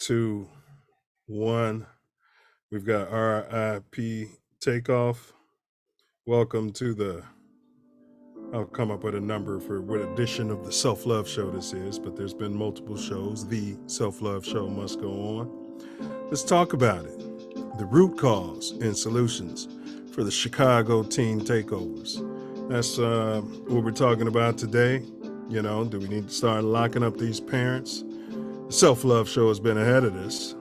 2, 1. We've got RIP Takeoff. Welcome to the, I'll come up with a number for what edition of the Self Love Show this is, but there's been multiple shows. The Self Love Show must go on. Let's talk about it. The root cause and solutions for the Chicago teen takeovers. That's what we're talking about today. You know, do we need to start locking up these parents? The Self Love Show has been ahead of this.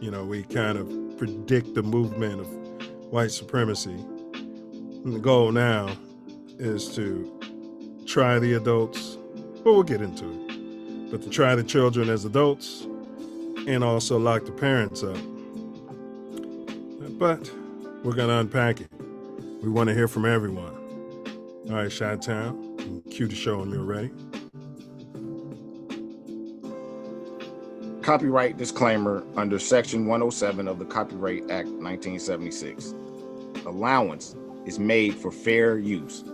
We kind of predict the movement of white supremacy. And the goal now is to try the adults, but we'll get into it, but to try the children as adults and also lock the parents up. But we're going to unpack it. We want to hear from everyone. All right, Chi-Town, cue the show when you're ready. Copyright disclaimer under Section 107 of the Copyright Act 1976. Allowance is made for fair use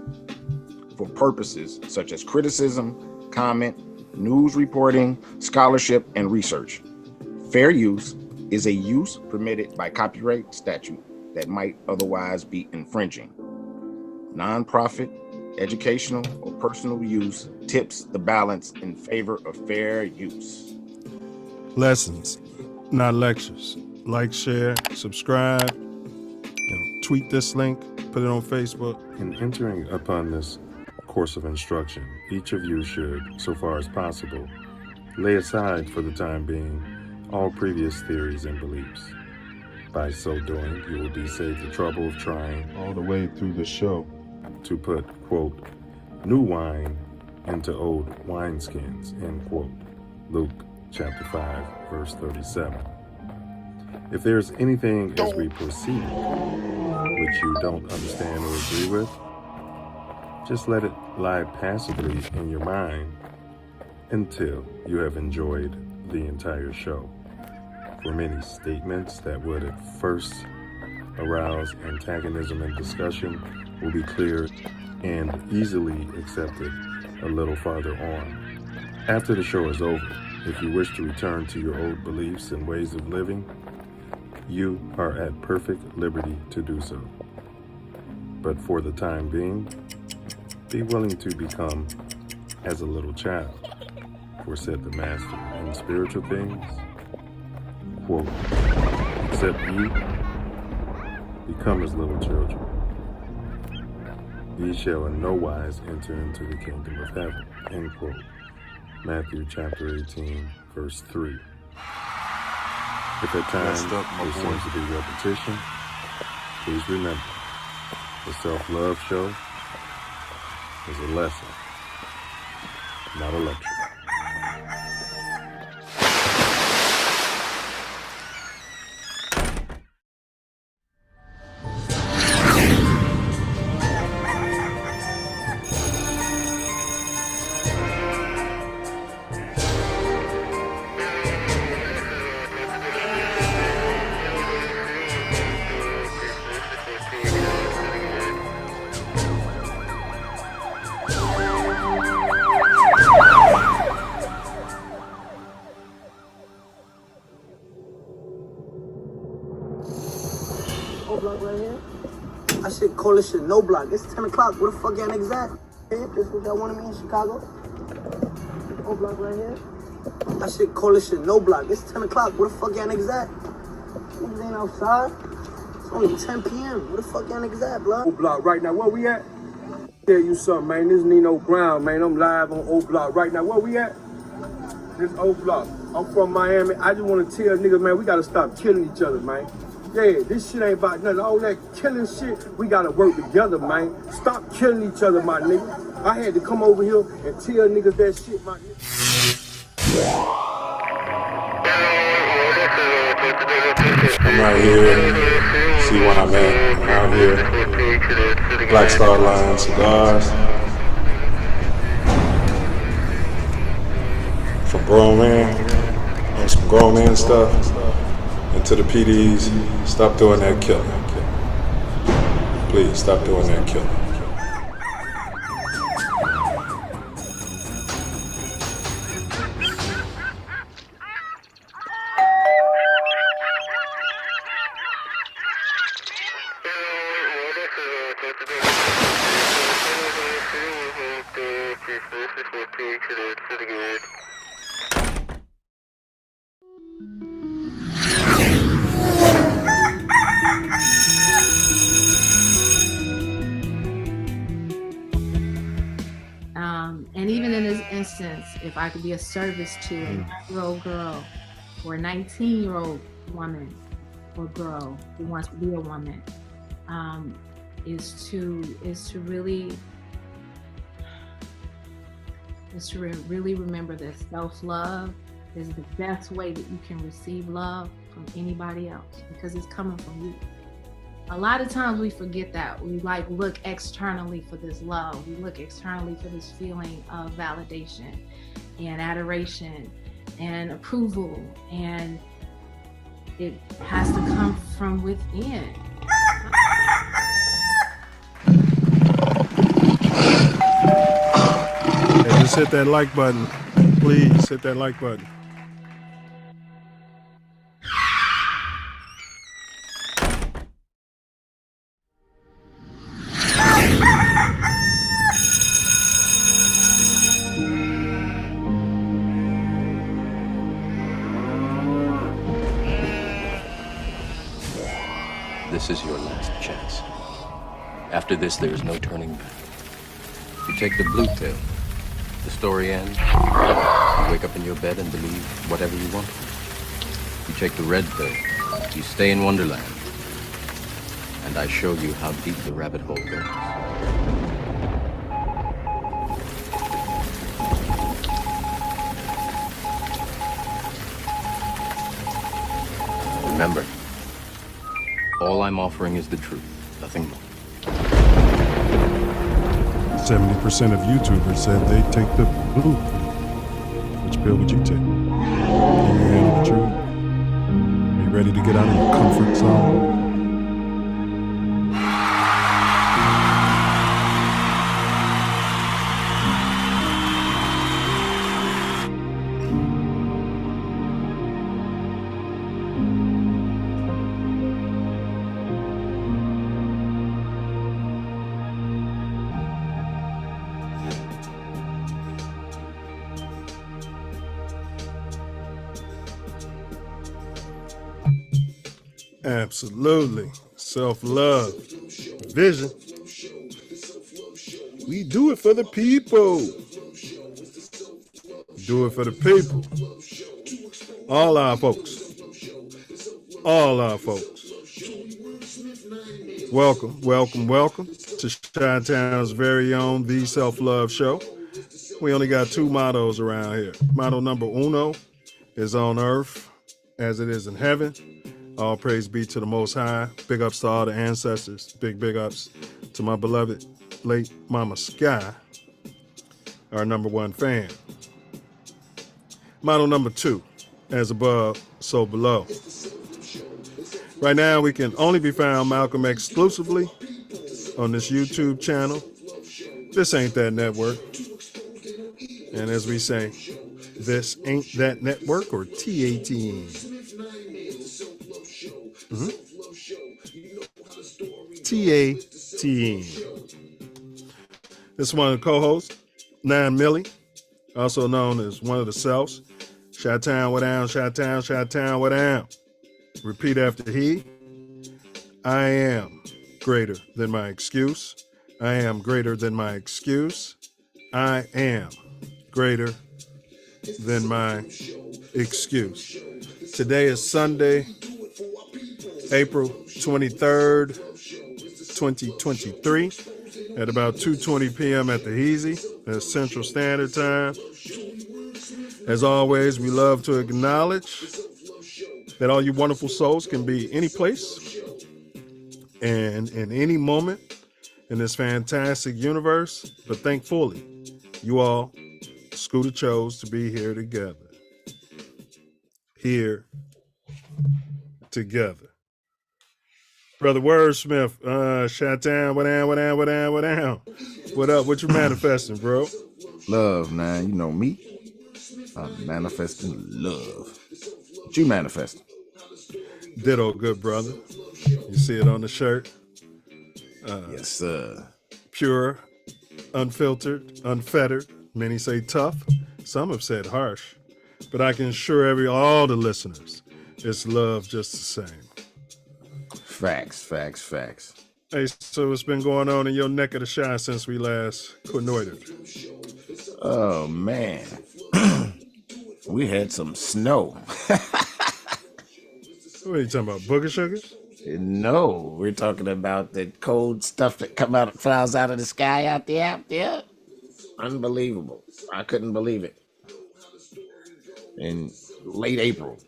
for purposes such as criticism, comment, news reporting, scholarship, and research. Fair use is a use permitted by copyright statute that might otherwise be infringing. Nonprofit, educational, or personal use tips the balance in favor of fair use. Lessons, not lectures. Like, share, subscribe, tweet this link, put it on Facebook. In entering upon this course of instruction, each of you should, so far as possible, lay aside for the time being all previous theories and beliefs. By so doing, you will be saved the trouble of trying All the way through the show. to put, quote, new wine into old wineskins, end quote. Luke chapter 5, verse 37. If there's anything as we proceed which you don't understand or agree with, just let it lie passively in your mind until you have enjoyed the entire show. For many statements that would at first arouse antagonism and discussion will be cleared and easily accepted a little farther on. After the show is over, if you wish to return to your old beliefs and ways of living, you are at perfect liberty to do so. But for the time being, be willing to become as a little child, for said the Master in spiritual things, quote, except ye become as little children, ye shall in no wise enter into the kingdom of heaven, end quote. Matthew chapter 18, verse 3. If at times there seems to be repetition, please remember, the Self Love Show is a lesson, not a lecture. Coalition, no block. It's 10 o'clock. Where the fuck y'all niggas at? This what y'all wanted me in Chicago? No block right here. That shit coalition, no block. It's 10 o'clock. Where the fuck y'all niggas at? Niggas ain't outside. It's only 10 p.m. Where the fuck y'all niggas at, blood? O Block right now. Where we at? Tell you something, man. This Nino Brown, man. I'm live on O Block right now. Where we at? This O Block. I'm from Miami. I just want to tell niggas, man, we gotta stop killing each other, man. Yeah, this shit ain't about nothing. All that killing shit, we gotta work together, man. Stop killing each other, my nigga. I had to come over here and tell niggas that shit, my nigga. I'm right here. See where I'm at. I'm out here. Black Star Line cigars. For grown man. And some grown man stuff. And to the PDs, stop doing that killing. Please, stop doing that killing. if I could be a service to a 9-year-old girl or a 19-year-old woman or girl who wants to be a woman, is to really remember that self-love is the best way that you can receive love from anybody else, because it's coming from you. A lot of times we forget that. We look externally for this love. We look externally for this feeling of validation and adoration and approval, and it has to come from within. Hey, just hit that like button. Please hit that like button. This is your last chance. After this, there is no turning back. You take the blue pill, the story ends. You wake up in your bed and believe whatever you want. You take the red pill, you stay in Wonderland. And I show you how deep the rabbit hole goes. Remember, all I'm offering is the truth, nothing more. 70% of YouTubers said they take the blue pill. Which pill would you take? Can you handle the truth? Are you ready to get out of your comfort zone? Absolutely. Self-love. Vision. We do it for the people. Do it for the people. All our folks. All our folks. Welcome, welcome, welcome to Chi-Town's very own The Self Love Show. We only got two mottos around here. Motto number uno is on earth as it is in heaven. All praise be to the Most High. Big ups to all the ancestors. Big ups to my beloved late Mama Sky, our number one fan. Motto number two, as above, so below. Right now, we can only be found Malcolm exclusively on this YouTube channel. This ain't that network. And as we say, this ain't that network, or TATN. TATN. This is one of the co-hosts, 9 Millie, also known as one of the selves. Chi-Town, what down, Chi-Town, Chi-Town, what down. Repeat after he. I am greater than my excuse. I am greater than my excuse. I am greater than my excuse. Today is Sunday, April 23rd, 2023, at about 2:20 p.m. at the Heezy, that's Central Standard Time. As always, we love to acknowledge that all you wonderful souls can be any place and in any moment in this fantastic universe, but thankfully, you all, Scooter, chose to be here together. Here together. Brother Wordsmith, Chi-Town, what down, what down, what down, what down? What up? What you manifesting, bro? Love, man. You know me. I'm manifesting love. What you manifesting? Ditto, good brother. You see it on the shirt. Yes, sir. Pure, unfiltered, unfettered. Many say tough. Some have said harsh. But I can assure all the listeners, it's love just the same. Facts, facts, facts. Hey, so what's been going on in your neck of the shine since we last connoitered? Oh, man. We had some snow. What are you talking about? Booger sugars? No, we're talking about the cold stuff that flies out of the sky out there. Yeah, unbelievable. I couldn't believe it. In late April.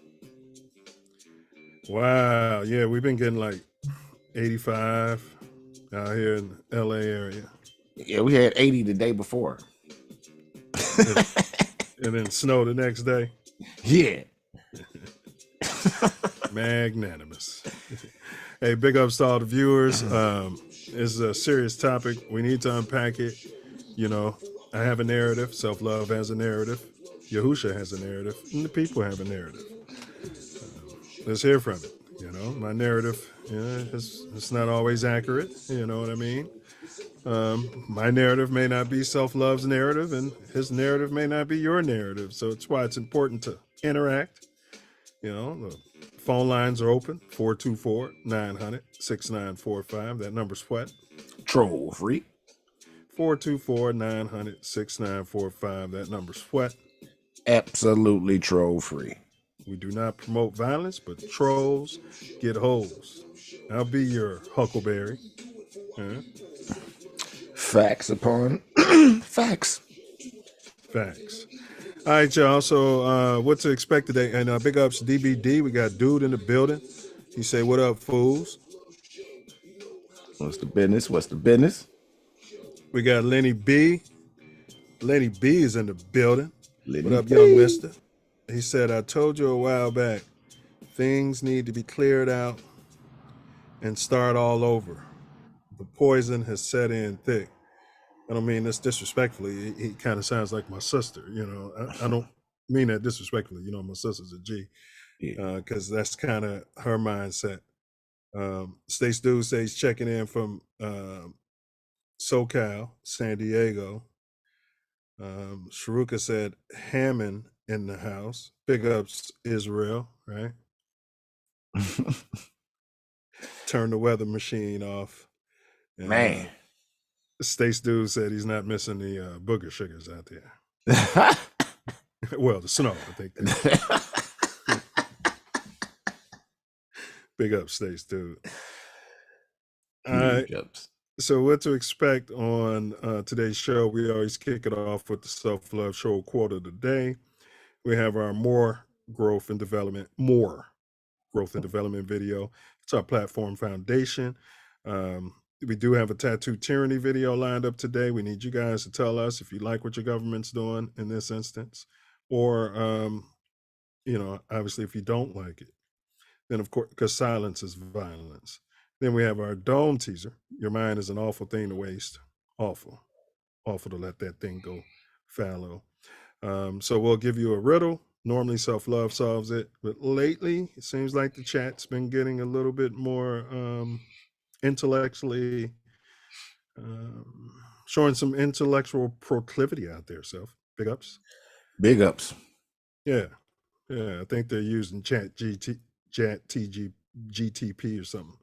Wow. Yeah, we've been getting like 85 out here in the LA area. Yeah, we had 80 the day before. And then snow the next day. Yeah. Magnanimous. Hey, big ups to all the viewers. It's a serious topic. We need to unpack it. You know, I have a narrative. Self Love has a narrative. Yahusha has a narrative. And the people have a narrative. Let's hear from it. You know, my narrative, it's not always accurate. You know what I mean? My narrative may not be Self Love's narrative, and his narrative may not be your narrative. So it's why it's important to interact. You know, the phone lines are open, 424-900-6945. That number's what? Troll free. 424-900-6945. That number's what? Absolutely troll free. We do not promote violence, but trolls get holes. I'll be your Huckleberry. Facts upon facts. Facts. All right, y'all. So what to expect today? And big ups DBD. We got Dude in the building. He say, what up, fools? What's the business? What's the business? We got Lenny B. Lenny B is in the building. Lenny What up, B. young mister? He said, I told you a while back, things need to be cleared out and start all over. The poison has set in thick. I don't mean this disrespectfully. He kind of sounds like my sister, you know. I don't mean that disrespectfully. You know, my sister's a G, because that's kind of her mindset. Stace Dude says checking in from SoCal, San Diego. Sharuka said Hammond in the house. Big ups Israel, right? Turn the weather machine off. And, Man. Stace Dude said he's not missing the booger sugars out there. Well, the snow, I think. Big up, Stace Dude. All right. So what to expect on today's show? We always kick it off with the Self Love Show quote of the day. We have our more growth and development video. It's our platform foundation. We do have a tattoo tyranny video lined up today. We need you guys to tell us if you like what your government's doing in this instance, or obviously if you don't like it. Then of course, because silence is violence. Then we have our dome teaser. Your mind is an awful thing to waste. Awful to let that thing go fallow. So we'll give you a riddle. Normally Self Love solves it, but lately it seems like the chat's been getting a little bit more intellectually, showing some intellectual proclivity out there. Self, big ups. Big ups. Yeah. I think they're using GTP or something,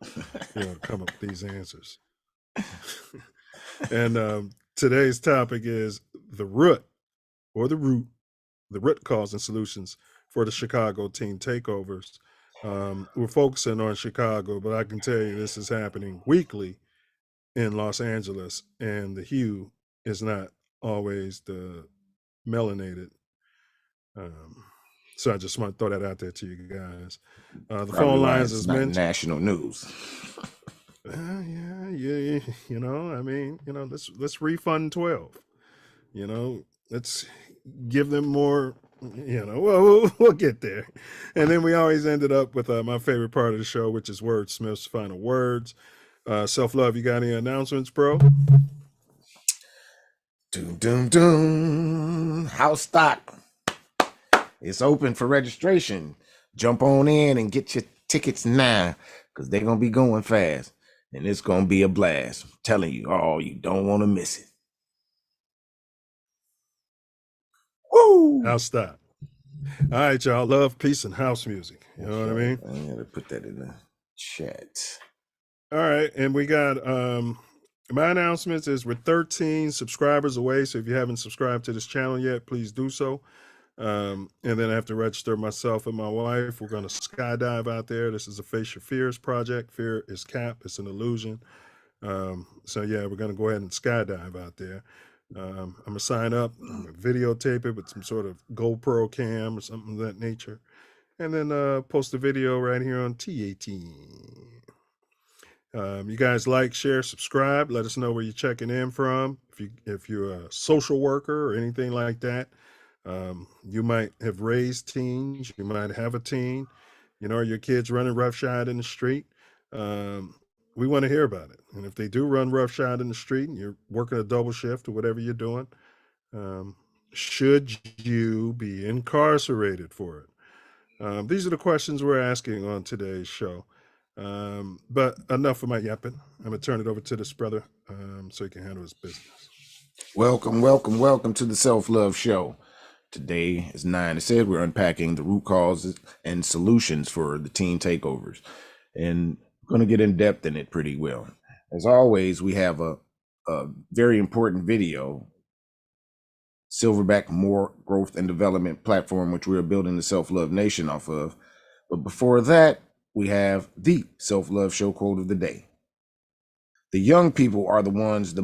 to come up with these answers. And today's topic is the root cause and solutions for the Chicago teen takeovers. We're focusing on Chicago, but I can tell you this is happening weekly in Los Angeles, and the hue is not always the melanated. So I just want to throw that out there to you guys. The phone lines is mentioned. National news. Yeah. Let's refund 12. Let's give them more. We'll get there. And then we always ended up with my favorite part of the show, which is Wordsmith's final words. Self Love, you got any announcements, bro? House stock. It's open for registration. Jump on in and get your tickets now, because they're going to be going fast. And it's going to be a blast. I'm telling you, you don't want to miss it. Woo! House stock. All right, y'all. Love, peace, and house music. You know what I mean? I'm going to put that in the chat. All right. And we got my announcements is we're 13 subscribers away. So if you haven't subscribed to this channel yet, please do so. And then I have to register myself and my wife. We're going to skydive out there. This is a Face Your Fears project. Fear is cap. It's an illusion. So yeah, we're going to go ahead and skydive out there. I'm going to sign up. I'm going to videotape it with some sort of GoPro cam or something of that nature. And then post the video right here on TATN. You guys like, share, subscribe. Let us know where you're checking in from. If you're a social worker or anything like that, you might have raised teens. You might have a teen. Are your kids running roughshod in the street? We want to hear about it. And if they do run roughshod in the street and you're working a double shift or whatever you're doing, should you be incarcerated for it? These are the questions we're asking on today's show. But enough of my yapping. I'm going to turn it over to this brother so he can handle his business. Welcome to the Self Love Show. Today, as Nine said, we're unpacking the root causes and solutions for the teen takeovers. And we're going to get in depth in it pretty well. As always, we have a very important video, Silverback More Growth and Development platform, which we're building the Self Love Nation off of. But before that, we have the Self Love Show quote of the day. The young people are the ones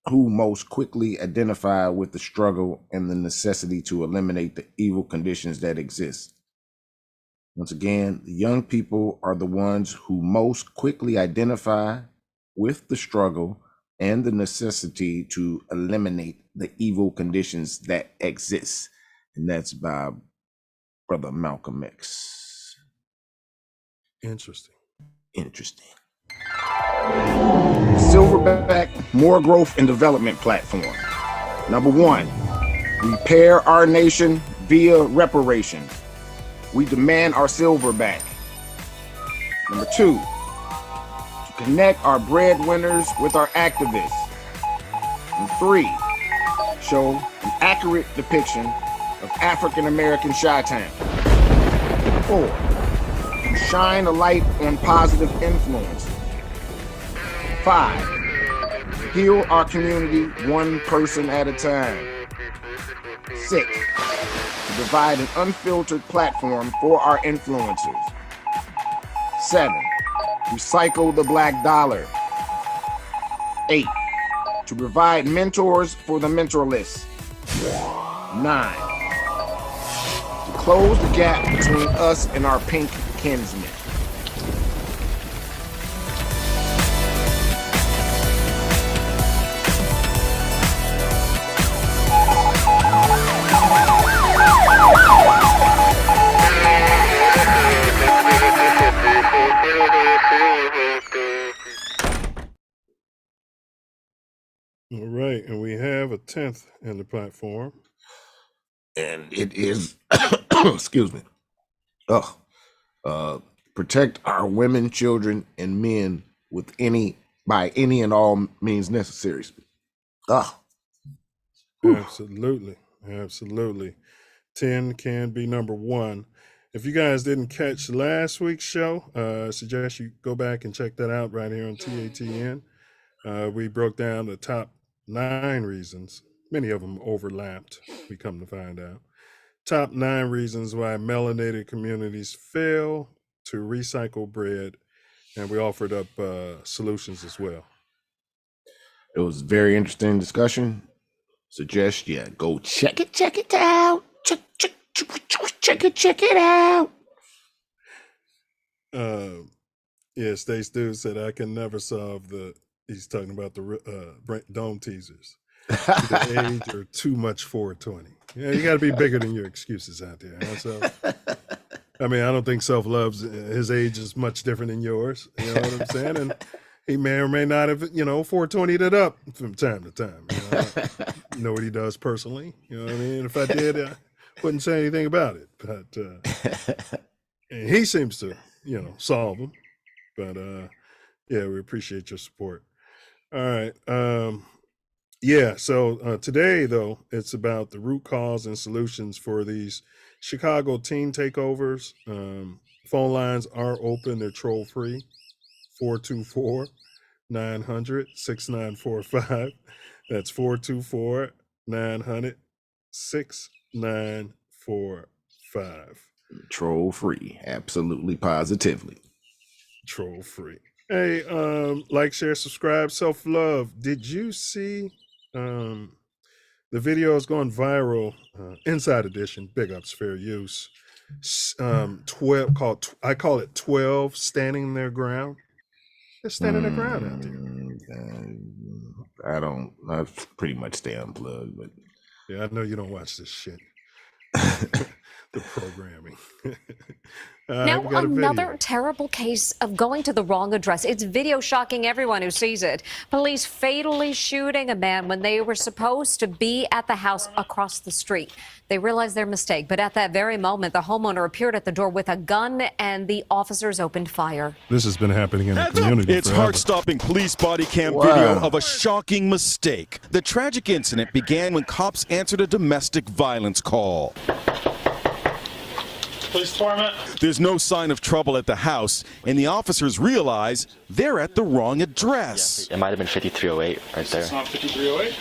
who most quickly identify with the struggle and the necessity to eliminate the evil conditions that exist. Once again, the young people are the ones who most quickly identify with the struggle and the necessity to eliminate the evil conditions that exist. And that's by Brother Malcolm X. Interesting. Silverback More Growth and Development platform. Number 1, repair our nation via reparations. We demand our silver back. Number 2, to connect our breadwinners with our activists. And 3, show an accurate depiction of African American Chi-Town. 4, to shine a light on positive influence. 5, heal our community one person at a time. 6, to provide an unfiltered platform for our influencers. 7, recycle the black dollar. 8, to provide mentors for the mentorless. 9, to close the gap between us and our pink kinsmen. All right, and we have a 10th in the platform. And it is, excuse me, protect our women, children, and men by any and all means necessary. Absolutely. 10 can be number 1. If you guys didn't catch last week's show, I suggest you go back and check that out right here on TATN. We broke down the top 9 reasons. Many of them overlapped, we come to find out. Top 9 reasons why melanated communities fail to recycle bread. And we offered up solutions as well. It was a very interesting discussion. Suggest, go check it out. Check it out. Stace Dude said, I can never solve he's talking about the dome teasers. The age or too much 420. Yeah, you got to be bigger than your excuses out there. So, I mean, I don't think Self Love's, his age is much different than yours. You know what I'm saying? And he may or may not have, 420'd it up from time to time. I know what he does personally. You know what I mean? If I did, I wouldn't say anything about it. But and he seems to, solve them. But we appreciate your support. All right. So today, though, it's about the root cause and solutions for these Chicago teen takeovers. Phone lines are open. They're troll free. 424-900-6945. That's 424-900-6945. 645. Troll free, absolutely positively. Troll free. Hey, like, share, subscribe, self love. Did you see the video is going viral? Inside Edition, big ups, fair use. 12 called I call it 12 standing their ground. They're standing their ground out there. I pretty much stay unplugged, but Yeah, I know you don't watch this shit. The programming. Now, another terrible case of going to the wrong address. It's video shocking everyone who sees it. Police fatally shooting a man when they were supposed to be at the house across the street. They realized their mistake, but at that very moment, the homeowner appeared at the door with a gun and the officers opened fire. This has been happening in the community. It's forever. heart-stopping police body cam video of a shocking mistake. The tragic incident began when cops answered a domestic violence call. Police department. There's no sign of trouble at the house, and the officers realize they're at the wrong address. It might have been 5308 right there. It's not 5308?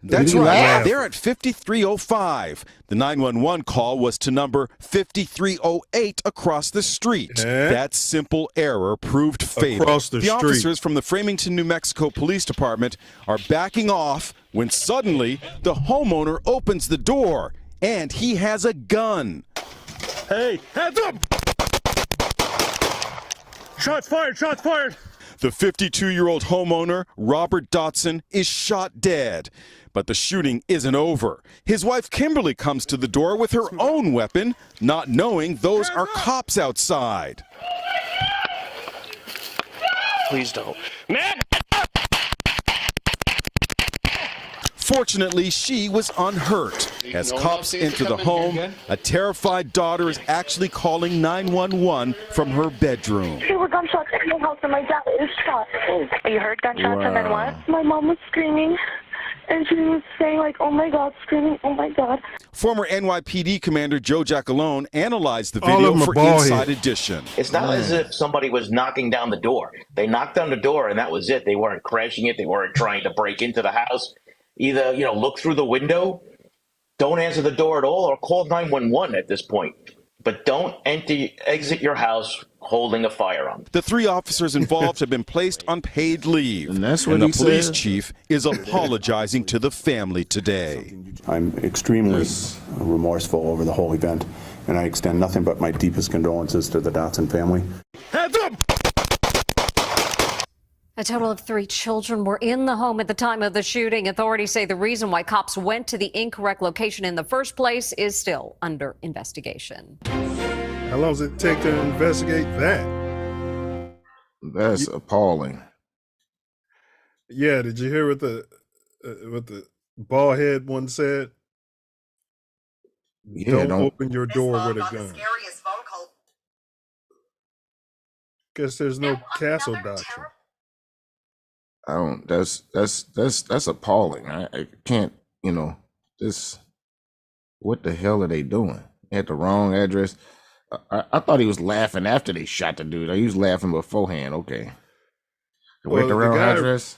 That's right. They're at 5305. The 911 call was to number 5308 across the street. That simple error proved fatal. Across the street. Officers from the Framingham, New Mexico Police Department are backing off when suddenly the homeowner opens the door and he has a gun. Hey, hands up! Shots fired, shots fired! The 52-year-old homeowner, Robert Dotson, is shot dead. But the shooting isn't over. His wife, Kimberly, comes to the door with her own weapon, not knowing those are cops outside. Please don't. Man! Fortunately, she was unhurt. As cops enter the home, a terrified daughter is actually calling 911 from her bedroom. There were gunshots in my house and my dad is shot. You heard gunshots and then what? My mom was screaming and she was saying like, oh my God, screaming, oh my God. Former NYPD Commander Joe Giacalone analyzed the video for Inside Edition. It's not as if somebody was knocking down the door. They knocked down the door and that was it. They weren't crashing it. They weren't trying to break into the house. Either, look through the window, don't answer the door at all, or call 911 at this point. But don't exit your house holding a firearm. The 3 officers involved have been placed on paid leave. And that's what the he police said. chief is apologizing to the family today. I'm extremely remorseful over the whole event, and I extend nothing but my deepest condolences to the Dotson family. Hands up! A total of 3 children were in the home at the time of the shooting. Authorities say the reason why cops went to the incorrect location in the first place is still under investigation. How long does it take to investigate that? That's appalling. Yeah, did you hear what the bald head one said? Yeah, don't open your door with a gun. Guess there's no castle doctrine. That's appalling. I can't, this, what the hell are they doing? They had the wrong address. I thought he was laughing after they shot the dude. He was laughing beforehand. Okay. With the wrong address?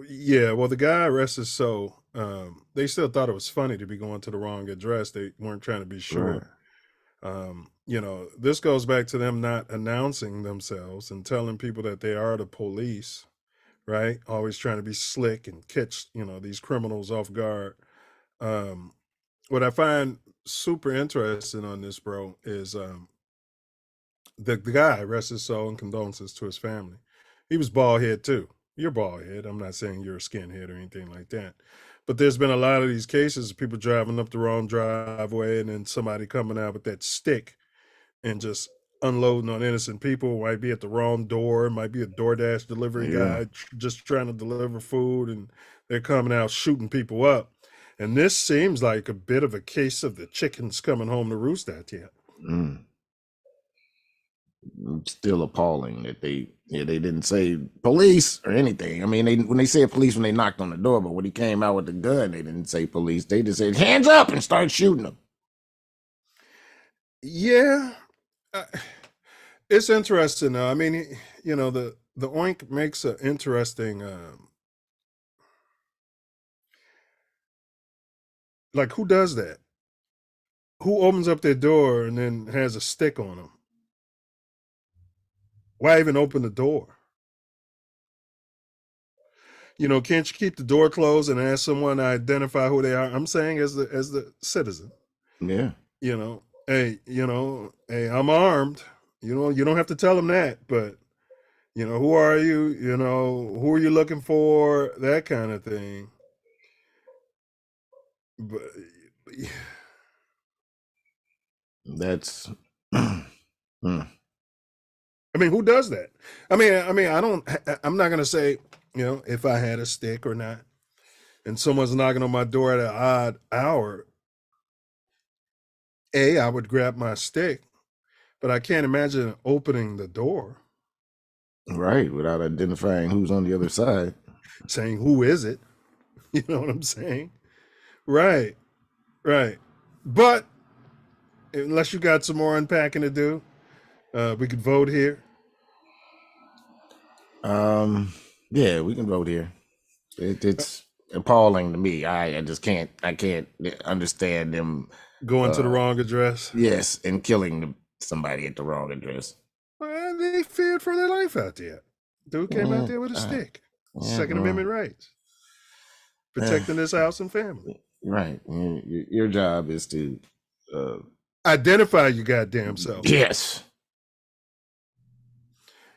Yeah, well, the guy arrested, so they still thought it was funny to be going to the wrong address. They weren't trying to be sure. This goes back to them not announcing themselves and telling people that they are the police. Right? Always trying to be slick and catch, these criminals off guard. What I find super interesting on this, bro, is the guy, rest his soul, and condolences to his family. He was bald head too. You're bald head. I'm not saying you're a skinhead or anything like that. But there's been a lot of these cases of people driving up the wrong driveway and then somebody coming out with that stick and just unloading on innocent people. Might be at the wrong door, might be a DoorDash delivery guy just trying to deliver food, and they're coming out shooting people up. And this seems like a bit of a case of the chickens coming home to roost at you. Still appalling that they didn't say police or anything. I mean, when they said police when they knocked on the door, but when he came out with the gun, they didn't say police. They just said hands up and started shooting them. Yeah. It's interesting though. I mean, the oink makes an interesting Like, who does that? Who opens up their door and then has a stick on them? Why even open the door? Can't you keep the door closed and ask someone to identify who they are? I'm saying as the citizen. Yeah. Hey, I'm armed. You don't have to tell them that, but who are you? Who are you looking for? That kind of thing. But That's I mean, who does that? I mean, I'm not gonna say, if I had a stick or not, and someone's knocking on my door at an odd hour. I would grab my stick, but I can't imagine opening the door, right, without identifying who's on the other side. saying, "Who is it?" You know what I'm saying? Right, right. But unless you got some more unpacking to do, we could vote here. Yeah, we can vote here. It's appalling to me. I just can't. I can't understand them Going to the wrong address. Yes, and killing somebody at the wrong address. Well, they feared for their life out there. Dude came out there with a stick. Second Amendment rights. Protecting his house and family. Right. Your job is to identify your goddamn self. Yes.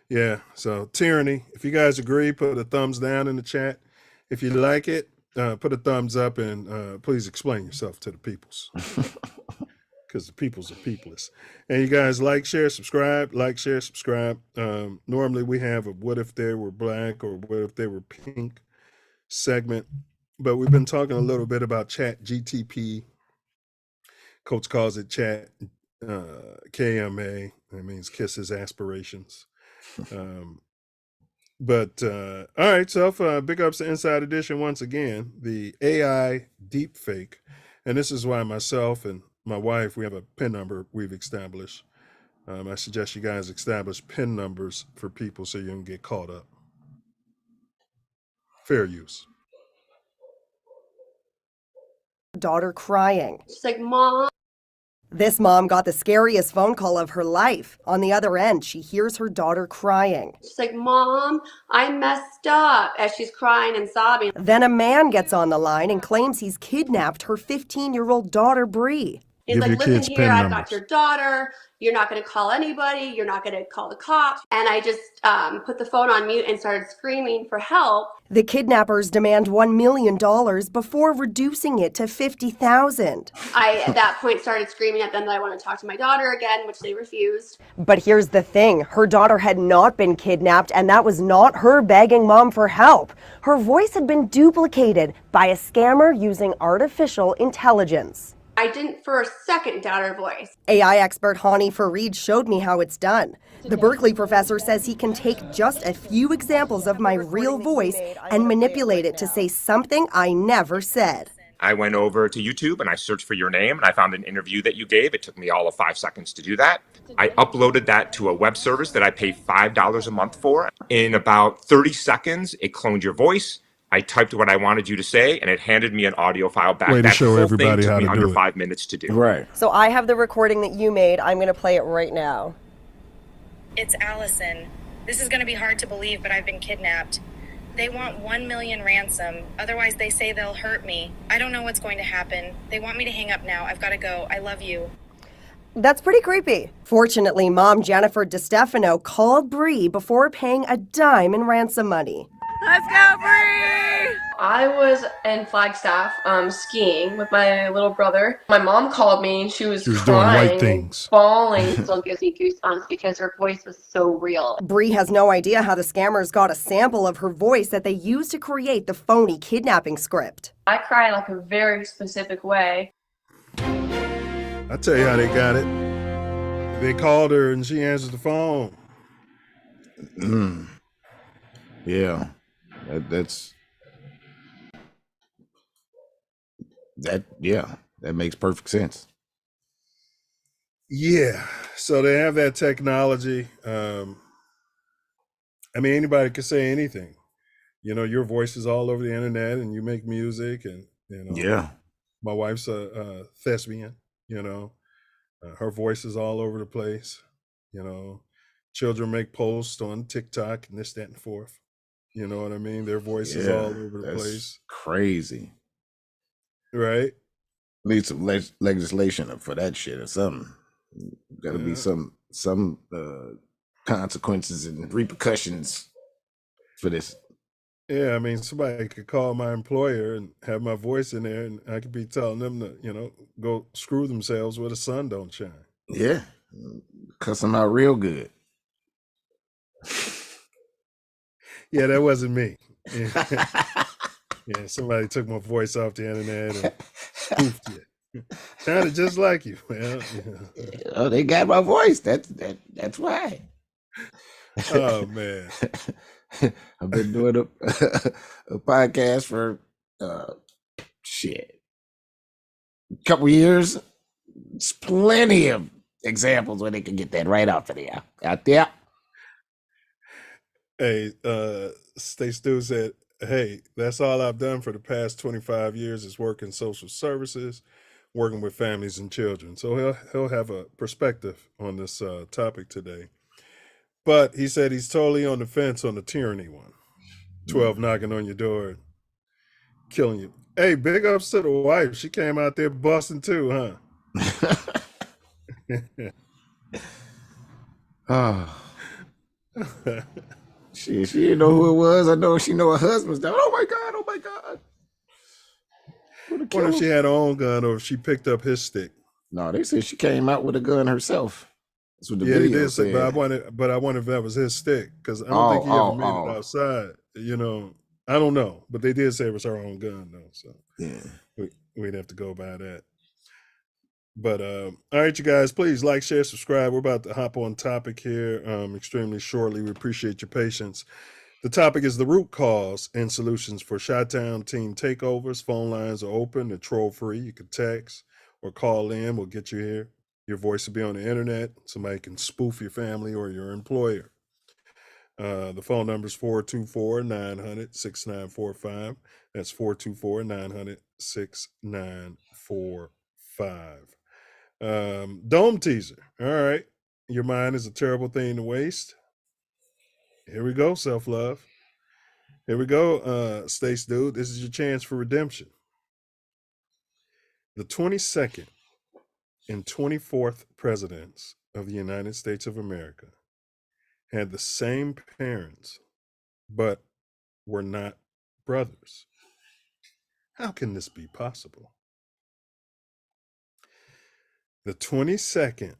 Yeah. So tyranny. If you guys agree, put a thumbs down in the chat. If you like it, put a thumbs up, and please explain yourself to the peoples. Because the peoples are peopless. And you guys like, share, subscribe. Normally we have a what if they were black or what if they were pink segment, but we've been talking a little bit about chat GTP. Coach calls it chat KMA. That means kiss his aspirations. But all right, Self, big ups to Inside Edition once again, the AI deep fake. And this is why myself and my wife, we have a PIN number we've established. I suggest you guys establish PIN numbers for people so you don't get caught up. Fair use. Daughter crying. She's like, Mom. This mom got the scariest phone call of her life. On the other end, she hears her daughter crying. She's like, Mom, I messed up, as she's crying and sobbing. Then a man gets on the line and claims he's kidnapped her 15-year-old daughter, Bree. He's like, listen here, I've got your daughter. You're not going to call anybody. You're not going to call the cops. And I just put the phone on mute and started screaming for help. The kidnappers demand $1 million before reducing it to $50,000. I, at that point, started screaming at them that I want to talk to my daughter again, which they refused. But here's the thing. Her daughter had not been kidnapped, and that was not her begging mom for help. Her voice had been duplicated by a scammer using artificial intelligence. I didn't for a second doubt her voice. AI expert Hani Farid showed me how it's done. The Berkeley professor says he can take just a few examples of my real voice and manipulate it to say something I never said. I went over to YouTube and I searched for your name and I found an interview that you gave. It took me all of 5 seconds to do that. I uploaded that to a web service that I pay $5 a month for. In about 30 seconds, it cloned your voice. I typed what I wanted you to say, and it handed me an audio file back. Way to that show whole everybody thing took how me to under do it. 5 minutes to do. Right. So I have the recording that you made. I'm going to play it right now. It's Allison. This is going to be hard to believe, but I've been kidnapped. They want $1 million ransom. Otherwise, they say they'll hurt me. I don't know what's going to happen. They want me to hang up now. I've got to go. I love you. That's pretty creepy. Fortunately, mom Jennifer DeStefano called Bree before paying a dime in ransom money. Let's go, Bree! I was in Flagstaff skiing with my little brother. My mom called me and she was doing crying, white things. bawling. Still gives me goosebumps because her voice was so real. Bree has no idea how the scammers got a sample of her voice that they used to create the phony kidnapping script. I cry like a very specific way. I'll tell you how they got it. They called her and she answered the phone. Yeah. That makes perfect sense. Yeah. So they have that technology. I mean, anybody could say anything. Your voice is all over the internet and you make music and, Yeah. My wife's a thespian, you know. Her voice is all over the place, you know. Children make posts on TikTok and this, that, and fourth. You know what I mean? Their voice is all over the that's place. crazy. Right? Need some legislation for that shit or something. Got to be some consequences and repercussions for this. Yeah, I mean, somebody could call my employer and have my voice in there, and I could be telling them to, you know, go screw themselves where the sun don't shine. Yeah, cuss them out real good. Yeah, that wasn't me. Yeah, somebody took my voice off the internet and spoofed it. Sounded just like you. Well, yeah. Oh, they got my voice. That's why. Oh man, I've been doing a podcast for shit, a couple years. There's plenty of examples where they can get that right out there. Hey, Stay Stu said, hey, that's all I've done for the past 25 years is work in social services, working with families and children. So he'll have a perspective on this topic today. But he said he's totally on the fence on the tyranny one. 12 knocking on your door, killing you. Hey, big ups to the wife. She came out there busting too, huh? Oh. She didn't know who it was. I know she know her husband's down. Oh my God, oh my God. Wonder if she had her own gun or if she picked up his stick. No, they said she came out with a gun herself. That's what the Yeah, they video did say, said. but I wonder if that was his stick, because I don't think he ever made it outside. You know, I don't know, but they did say it was her own gun though. So yeah, we'd have to go by that. But all right, you guys, please like, share, subscribe. We're about to hop on topic here extremely shortly. We appreciate your patience. The topic is the root cause and solutions for Chi-Town teen takeovers. Phone lines are open. They're troll free. You can text or call in. We'll get you here. Your voice will be on the internet. Somebody can spoof your family or your employer. The phone number is 424-900-6945. That's 424-900-6945. Dome teaser. All right. Your mind is a terrible thing to waste. Here we go, Self Love. Here we go, Stace Dude. This is your chance for redemption. The 22nd and 24th presidents of the United States of America had the same parents, but were not brothers. How can this be possible? The 22nd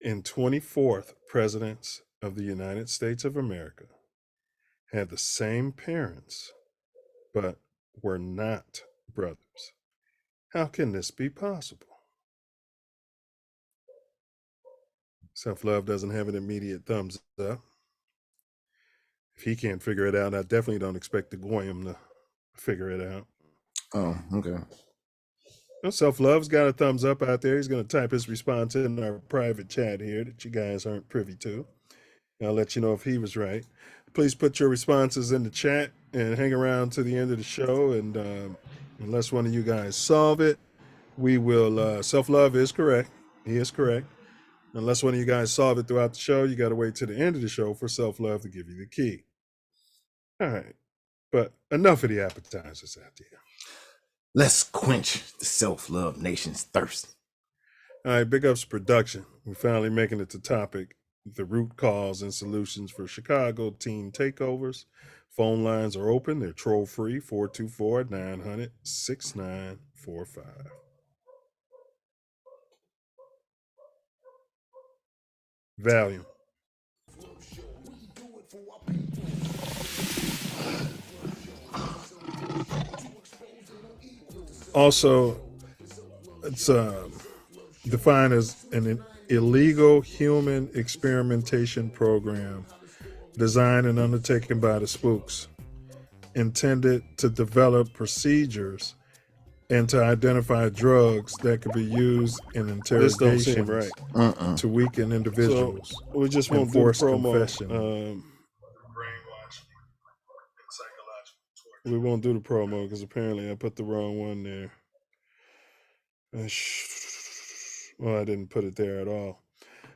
and 24th presidents of the United States of America had the same parents, but were not brothers. How can this be possible? Self Love doesn't have an immediate thumbs up. If he can't figure it out, I definitely don't expect the Goyim to figure it out. Oh, okay. Well, Self Love's got a thumbs up out there. He's going to type his response in our private chat here that you guys aren't privy to. I'll let you know if he was right. Please put your responses in the chat and hang around to the end of the show. And unless one of you guys solve it, we will. Self Love is correct. He is correct. Unless one of you guys solve it throughout the show, you got to wait to the end of the show for Self Love to give you the key. All right. But enough of the appetizers out there. Let's quench the self-love nation's thirst. All right, big ups production. We're finally making it to topic. The root cause and solutions for Chicago teen takeovers. Phone lines are open. They're troll free. 424-900-6945. Valium. Also, it's defined as an illegal human experimentation program designed and undertaken by the spooks, intended to develop procedures and to identify drugs that could be used in interrogations right. To weaken individuals. So we just won't do promo. Confession. We won't do the promo because apparently I put the wrong one there. Well, I didn't put it there at all.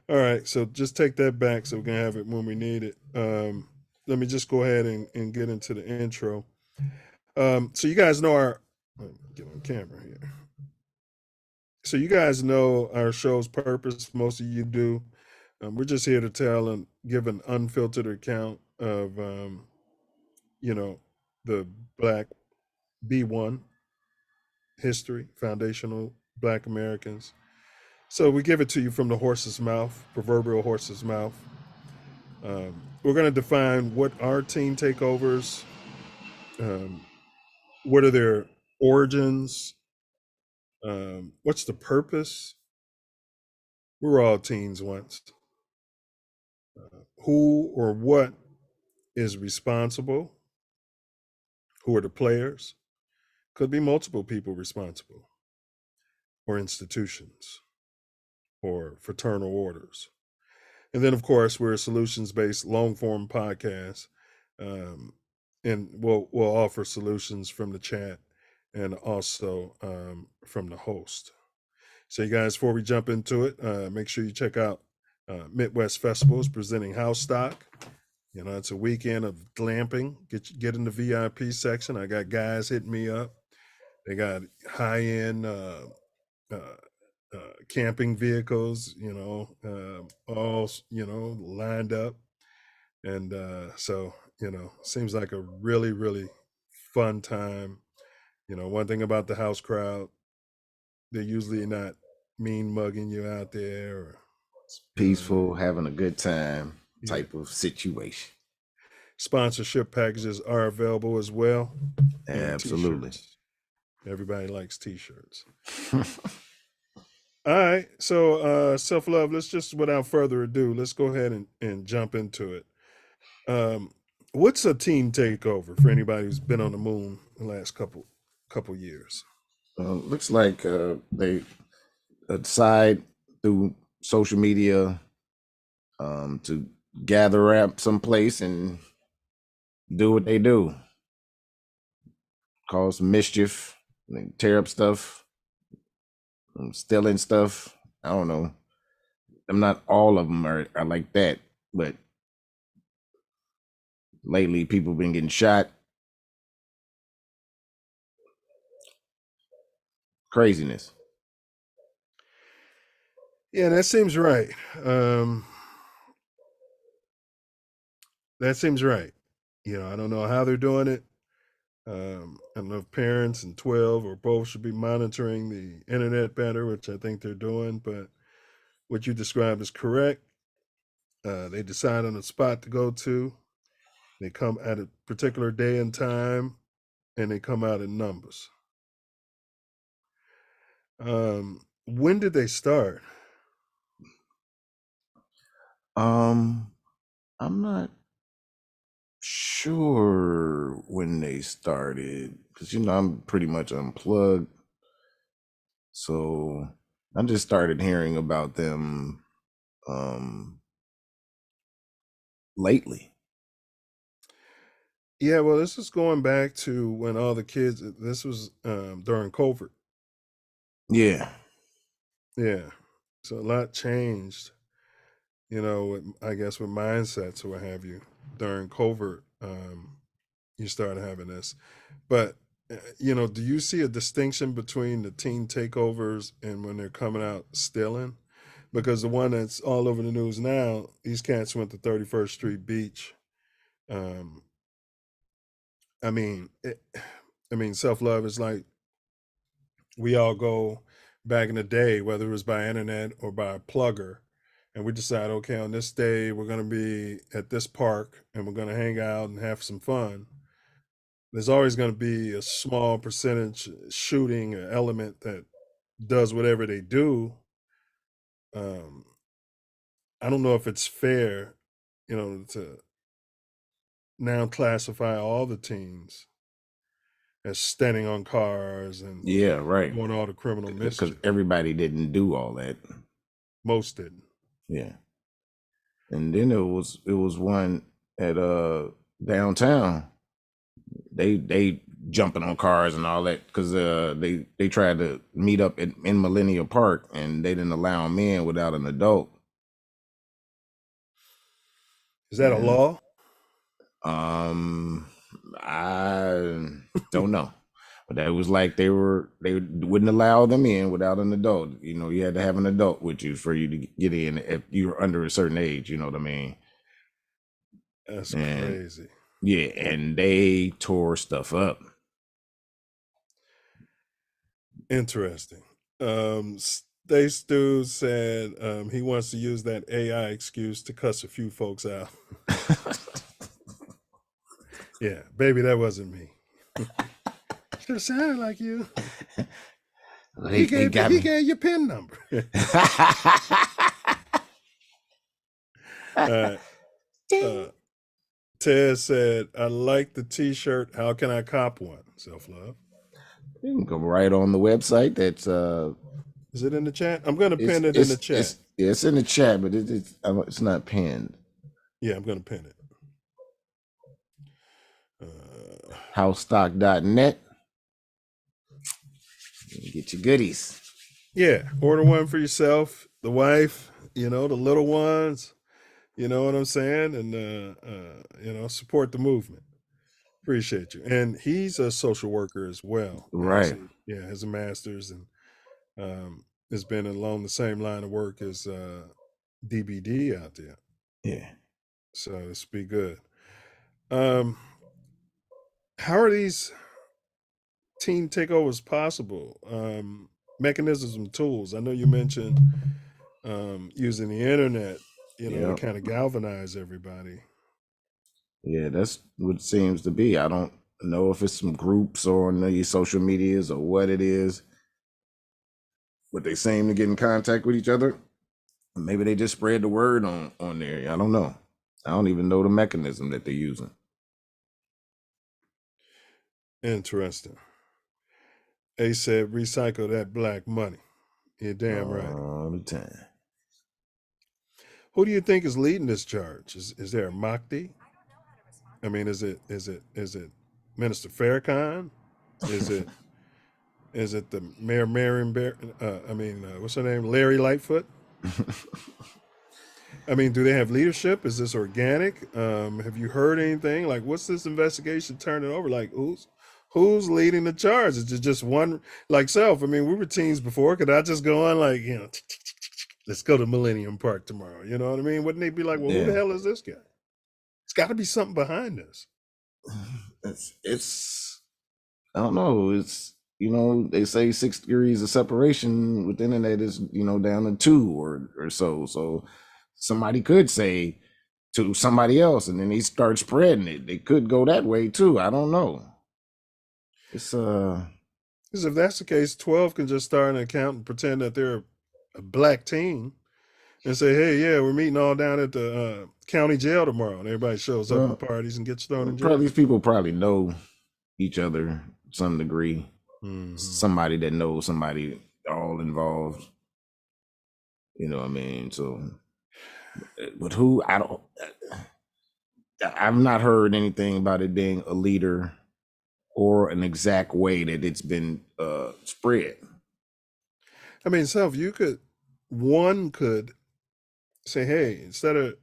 All right, so just take that back so we can have it when we need it. Let me just go ahead and get into the intro. So you guys know our get on camera here. So you guys know our show's purpose. Most of you do. We're just here to tell and give an unfiltered account of, the Black B1 history, foundational Black Americans. So we give it to you from the horse's mouth, proverbial horse's mouth. We're going to define what are teen takeovers, what are their origins, what's the purpose. We were all teens once. Who or what is responsible? Who are the players? Could be multiple people responsible, or institutions, or fraternal orders. And then, of course, we're a solutions-based long-form podcast, and we'll offer solutions from the chat and also from the host. So, you guys, before we jump into it, make sure you check out Midwest Festivals presenting House Stock. It's a weekend of glamping. Get in the VIP section. I got guys hitting me up. They got high-end camping vehicles, all lined up, and so seems like a really, really fun time. One thing about the house crowd, they're usually not mean mugging you out there, or Peaceful, having a good time type of situation. Sponsorship packages are available as well. Absolutely. T-shirts. Everybody likes t-shirts. All right, so Self Love, let's just, without further ado, let's go ahead and jump into it. What's a teen takeover for anybody who's been on the moon the last couple years? Looks like they decide through social media to gather at some place and do what they do. Cause mischief, tear up stuff, stealing stuff. I don't know. I'm not all of them are like that, but lately people been getting shot. Craziness. Yeah, that seems right. That seems right. I don't know how they're doing it. I don't know if parents and 12 or both should be monitoring the internet better, which I think they're doing, but what you described is correct. They decide on a spot to go to. They come at a particular day and time, and they come out in numbers. When did they start? I'm not sure when they started, because I'm pretty much unplugged. So I just started hearing about them lately. Yeah, well, this is going back to when all the kids, this was during COVID. Yeah. Yeah. So a lot changed, I guess with mindsets or what have you. During COVID, you started having this. But, do you see a distinction between the teen takeovers and when they're coming out stealing? Because the one that's all over the news now, these cats went to 31st Street Beach. I mean, Self Love is like, we all go back in the day, whether it was by internet or by a plugger, and we decide, okay, on this day, we're going to be at this park and we're going to hang out and have some fun. There's always going to be a small percentage shooting element that does whatever they do. I don't know if it's fair, to now classify all the teens as standing on cars and right, doing all the criminal mischief. Because everybody didn't do all that. Most didn't. Yeah. And then it was one at downtown. They jumping on cars and all that because they tried to meet up in Millennium Park and they didn't allow them in without an adult. Is that a law? I don't know. But that was like they wouldn't allow them in without an adult. You know, you had to have an adult with you for you to get in if you were under a certain age, you know what I mean? That's crazy. Yeah, and they tore stuff up. Interesting. Stay Stu said he wants to use that AI excuse to cuss a few folks out. Yeah, baby, that wasn't me. Should have sounded like you. He gave your PIN number. Ted said, I like the t-shirt. How can I cop one? Self Love. You can go right on the website. That's is it in the chat? I'm gonna pin it in the chat. It's in the chat, but it's not pinned. Yeah, I'm gonna pin it. Housestock.net. Get your goodies. Yeah, order one for yourself, the wife, the little ones. You know what I'm saying? And support the movement. Appreciate you. And he's a social worker as well. Right. Yeah, has a master's and has been along the same line of work as DBD out there. Yeah. So this be good. How are these teen takeovers possible? Mechanisms and tools. I know you mentioned using the internet, to kind of galvanize everybody. Yeah, that's what it seems to be. I don't know if it's some groups or on the social medias or what it is, but they seem to get in contact with each other. Maybe they just spread the word on there. I don't know. I don't even know the mechanism that they're using. Interesting. A said, recycle that black money. You're damn right. All the time. Who do you think is leading this charge? Is there a Mahdi? I mean, is it Minister Farrakhan? Is it the Mayor Marion what's her name? Larry Lightfoot? I mean, do they have leadership? Is this organic? Have you heard anything? Like, what's this investigation turning over? Like, who's leading the charge? Is it just one, like Self? I mean, we were teens before. Could I just go on like, let's go to Millennium Park tomorrow? You know what I mean? Wouldn't they be like, well, who the hell is this guy? It's got to be something behind this. It's I don't know. It's they say 6 degrees of separation with the internet is down to 2 or so. So somebody could say to somebody else, and then they start spreading it. They could go that way too. I don't know. It's because if that's the case, 12 can just start an account and pretend that they're a black teen and say, hey, yeah, we're meeting all down at the county jail tomorrow. And everybody shows up at parties and gets thrown in jail. These people probably know each other to some degree. Mm-hmm. Somebody that knows somebody all involved. You know what I mean? So, but who? I've not heard anything about it being a leader or an exact way that it's been spread. I mean, Self, one could say, hey, instead of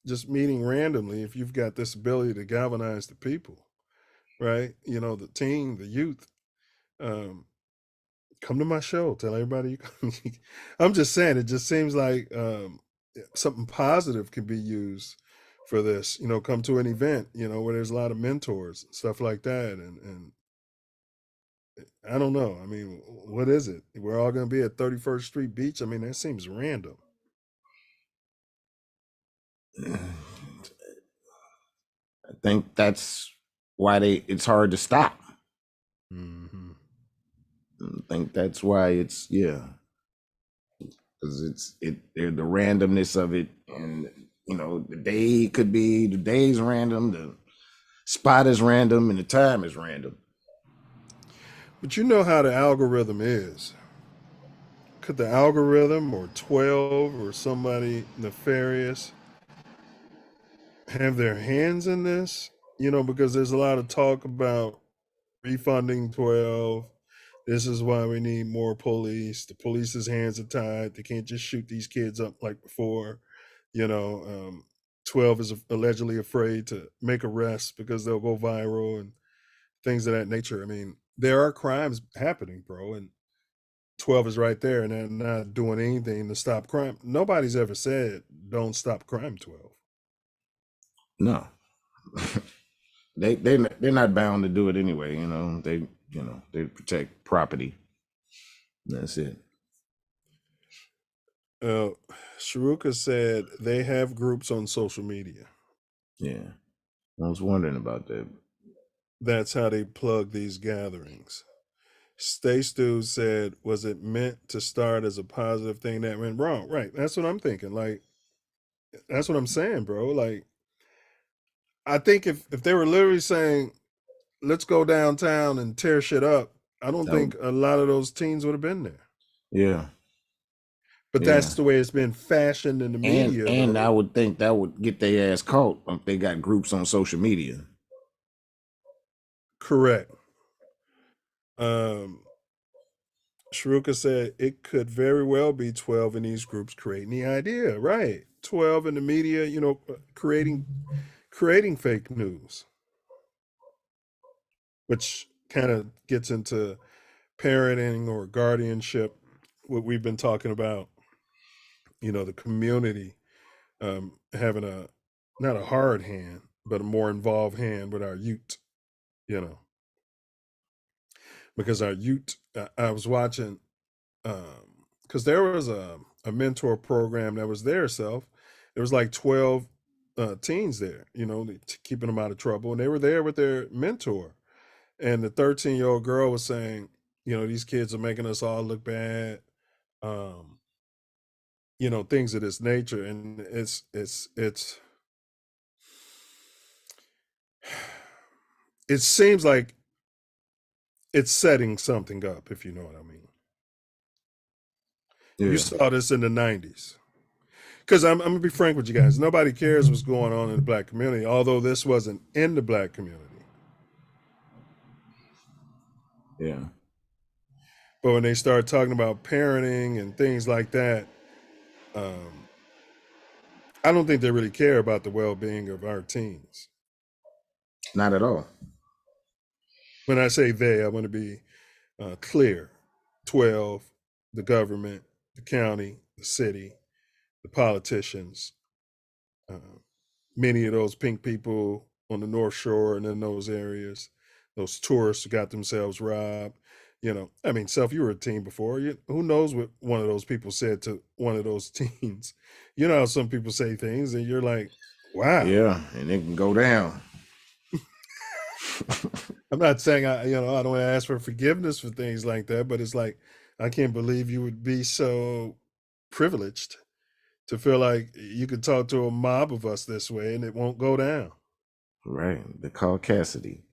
just meeting randomly, if you've got this ability to galvanize the people, right? The teen, the youth, come to my show, tell everybody you come. I'm just saying, it just seems like something positive can be used for this, come to an event, where there's a lot of mentors and stuff like that. And I don't know. I mean, what is it? We're all going to be at 31st Street Beach. I mean, that seems random. I think that's why it's hard to stop. Mm-hmm. I think that's why it's because the randomness of it, and the day's random, the spot is random, and the time is random. But you know how the algorithm is. Could the algorithm or 12 or somebody nefarious have their hands in this? Because there's a lot of talk about refunding 12. This is why we need more police. The police's hands are tied. They can't just shoot these kids up like before. 12 is allegedly afraid to make arrests because they'll go viral and things of that nature. I mean, there are crimes happening, bro, and 12 is right there, and they're not doing anything to stop crime. Nobody's ever said don't stop crime. 12. No, they're not bound to do it anyway. They protect property. That's it. Sharuka said they have groups on social media. Yeah, I was wondering about that. That's how they plug these gatherings. Stay Stew said, was it meant to start as a positive thing that went wrong? Right. That's what I'm thinking. Like, that's what I'm saying, bro. Like, I think if they were literally saying, let's go downtown and tear shit up, I don't think a lot of those teens would have been there. Yeah. But that's the way it's been fashioned in the media. And I would think that would get their ass caught if they got groups on social media. Correct. Shruka said it could very well be 12 in these groups creating the idea. Right. 12 in the media, creating fake news. Which kind of gets into parenting or guardianship, what we've been talking about. The community having not a hard hand, but a more involved hand with our youth, because our youth, I was watching, because there was a mentor program that was there, Self. There was like 12 teens there, keeping them out of trouble. And they were there with their mentor. And the 13-year-old girl was saying, these kids are making us all look bad. Things of this nature. And it's it seems like it's setting something up, if you know what I mean. Yeah. You saw this in the 90s. Because I'm going to be frank with you guys. Nobody cares what's going on in the black community, although this wasn't in the black community. Yeah. But when they start talking about parenting and things like that, I don't think they really care about the well-being of our teens. Not at all. When I say they, I want to be clear. 12, the government, the county, the city, the politicians, many of those pink people on the North Shore and in those areas, those tourists who got themselves robbed. Self, you were a teen before. Who knows what one of those people said to one of those teens? How some people say things and you're like, wow. Yeah, and it can go down. I'm not saying I don't want to ask for forgiveness for things like that, but it's like, I can't believe you would be so privileged to feel like you could talk to a mob of us this way and it won't go down. Right. The caucasity.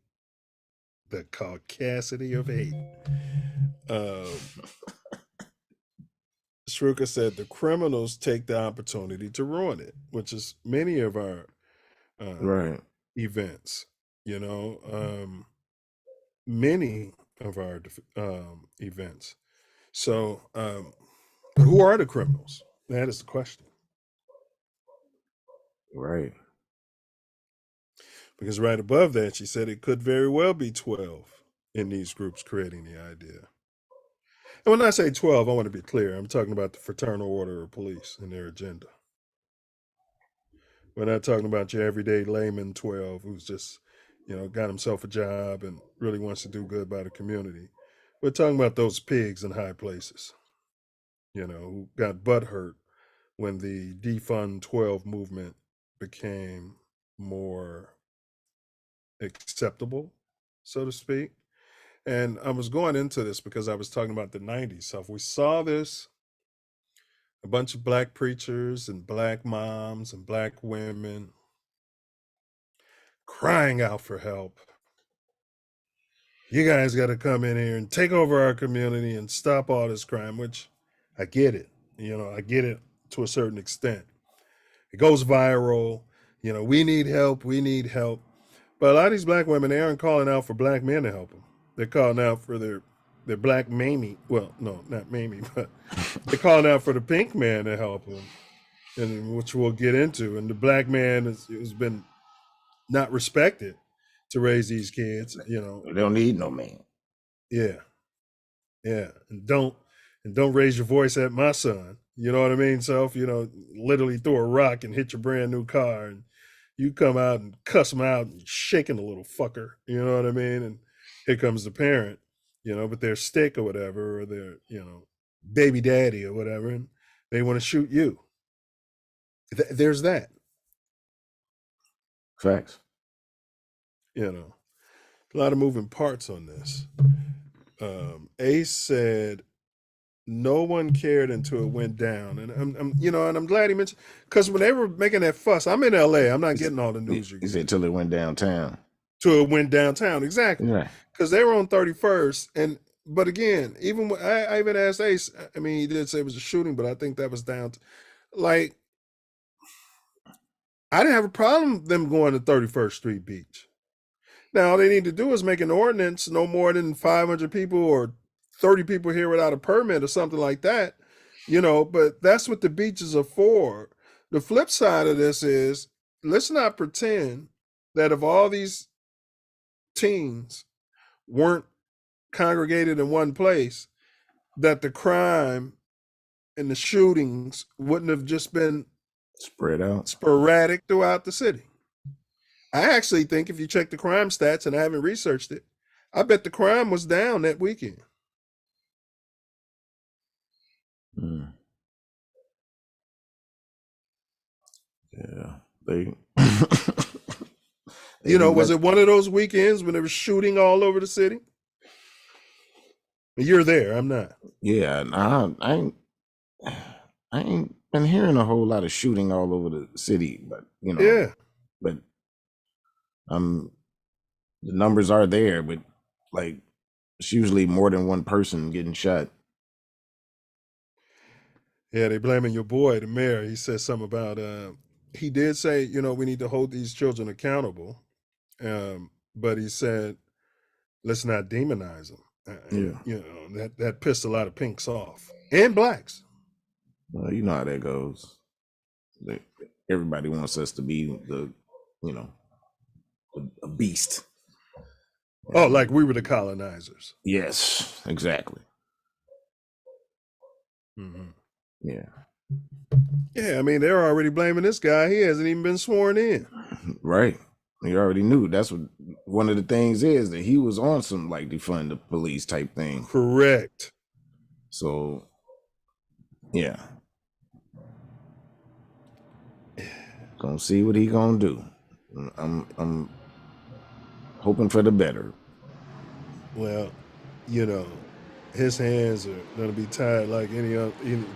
The caucasity of hate. Shruka said the criminals take the opportunity to ruin it, which is many of our events. Many of our events. So, but who are the criminals? That is the question. Right. Because right above that, she said it could very well be 12 in these groups creating the idea. And when I say 12, I want to be clear. I'm talking about the Fraternal Order of Police and their agenda. We're not talking about your everyday layman 12 who's just, got himself a job and really wants to do good by the community. We're talking about those pigs in high places, who got butthurt when the defund 12 movement became more acceptable, so to speak. And I was going into this because I was talking about the 90s. So if we saw this, a bunch of black preachers and black moms and black women crying out for help. You guys got to come in here and take over our community and stop all this crime, which I get it. I get it to a certain extent. It goes viral. We need help. We need help. But a lot of these black women, they aren't calling out for black men to help them. they're calling out for their black Mamie. Well, no, not Mamie, but they're calling out for the pink man to help them, and which we'll get into. And the black man has been not respected to raise these kids. You know, They don't need no man. yeah, yeah, and don't raise your voice at my son. You know what I mean? So if you know, literally throw a rock and hit your brand new car, and you come out and cuss him out and shaking a little fucker. You know what I mean? And here comes the parent, you know, with their stick or whatever, or their, you know, baby daddy or whatever, and they want to shoot you. There's that. Facts. You know, a lot of moving parts on this. Ace said no one cared until it went down, and I'm you know, and I'm glad he mentioned, because when they were making that fuss, I'm in LA, I'm not getting all the news. He said till it went downtown. Till it went downtown, exactly. Right. Because they were on 31st, but again, even when I even asked Ace, I mean, he did say it was a shooting, but I think that was down to, like, I didn't have a problem them going to 31st Street Beach. Now, all they need to do is make an ordinance, no more than 500 people or 30 people here without a permit or something like that, you know, but that's what the beaches are for. The flip side of this is, let's not pretend that if all these teens weren't congregated in one place, that the crime and the shootings wouldn't have just been spread out, sporadic throughout the city. I actually think if you check the crime stats, and I haven't researched it, I bet the crime was down that weekend. Yeah, they. You know, was it one of those weekends when there was shooting all over the city? You're there, I'm not. Yeah, I ain't been hearing a whole lot of shooting all over the city, but you know, yeah. But the numbers are there, but like it's usually more than one person getting shot. Yeah, they blaming your boy, the mayor. He said something about he did say, you know, we need to hold these children accountable. But he said, let's not demonize them. Yeah. You know, that pissed a lot of pinks off. And blacks. Well, you know how that goes. Everybody wants us to be the, you know, a beast. Oh, like we were the colonizers. Yes, exactly. Mm-hmm. Yeah. Yeah, I mean, they're already blaming this guy. He hasn't even been sworn in. Right. You already knew. That's what one of the things is, that he was on some like defund the police type thing. Correct. So, yeah. Gonna see what he gonna do. I'm hoping for the better. Well, you know, his hands are gonna be tied like any other,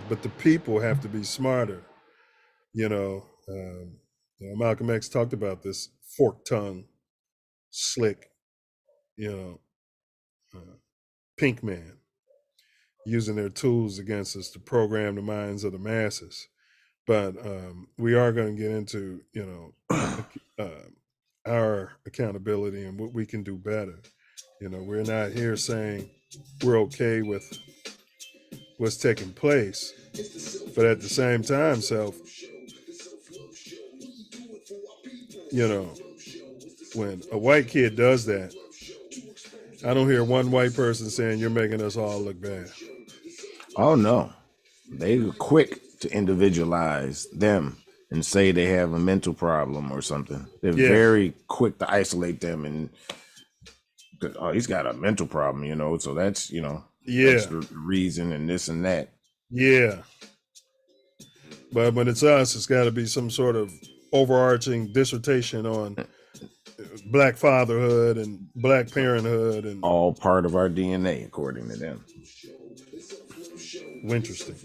but the people have to be smarter. You know, Malcolm X talked about this forked tongue, slick, you know, pink man using their tools against us to program the minds of the masses. But we are going to get into, you know, our accountability and what we can do better. You know, we're not here saying we're okay with what's taking place, but at the same time, Self, you know, when a white kid does that, I don't hear one white person saying you're making us all look bad. Oh no, they were quick to individualize them and say they have a mental problem or something. They're very quick to isolate them and, oh, he's got a mental problem, you know, so that's, you know, that's the reason and this and that. Yeah. But when it's us, it's got to be some sort of overarching dissertation on black fatherhood and black parenthood, and all part of our DNA, according to them. Interesting.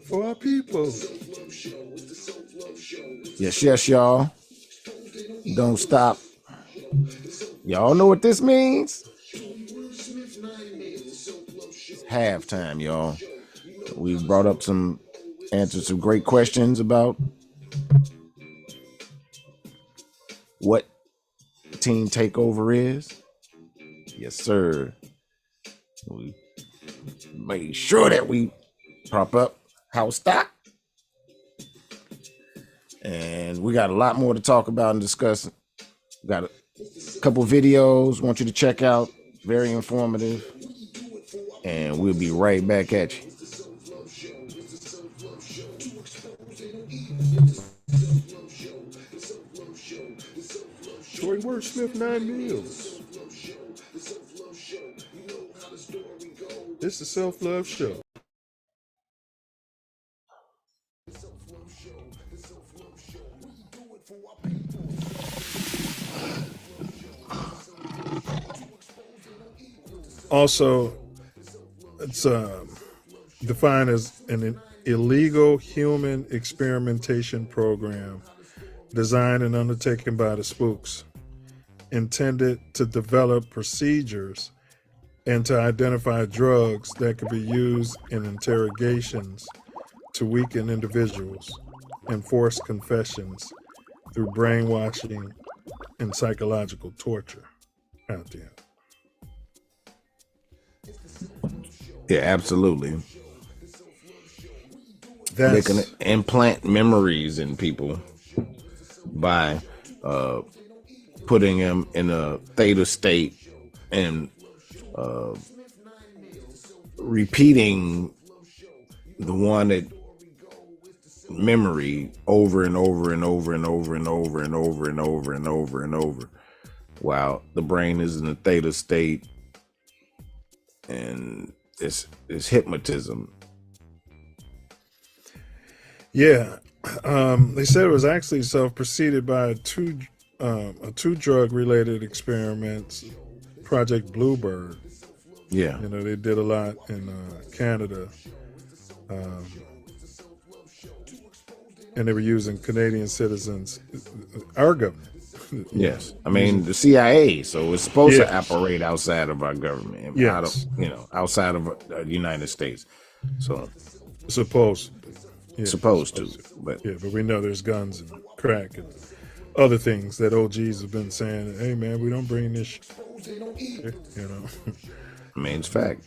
For our people. Yes, y'all. Don't stop. Y'all know what this means? It's halftime, y'all. We brought up answered some great questions about what Teen Takeover is. Yes, sir. We made sure that we prop up house stock. And we got a lot more to talk about and discuss. We got a couple videos want you to check out. Very informative. And we'll be right back at you. Troy Wordsmith 9 Mills. It's the Self Love Show. Also, it's defined as an illegal human experimentation program designed and undertaken by the spooks, intended to develop procedures and to identify drugs that could be used in interrogations to weaken individuals and force confessions through brainwashing and psychological torture out there. Yeah, absolutely. They can implant memories in people by putting them in a theta state and repeating the one that memory over and over and over and over and over and over and over and over and over while the brain is in a theta state, and it's hypnotism. Yeah, they said it was actually preceded by two drug related experiments, Project Bluebird. Yeah, you know, they did a lot in Canada, and they were using Canadian citizens, our government. Yes, I mean the CIA, so it's supposed to operate outside of our government, outside of the United States. So supposed to, but we know there's guns and crack and other things that OGs have been saying. Hey man, we don't bring this shit, you know. I mean, it's fact.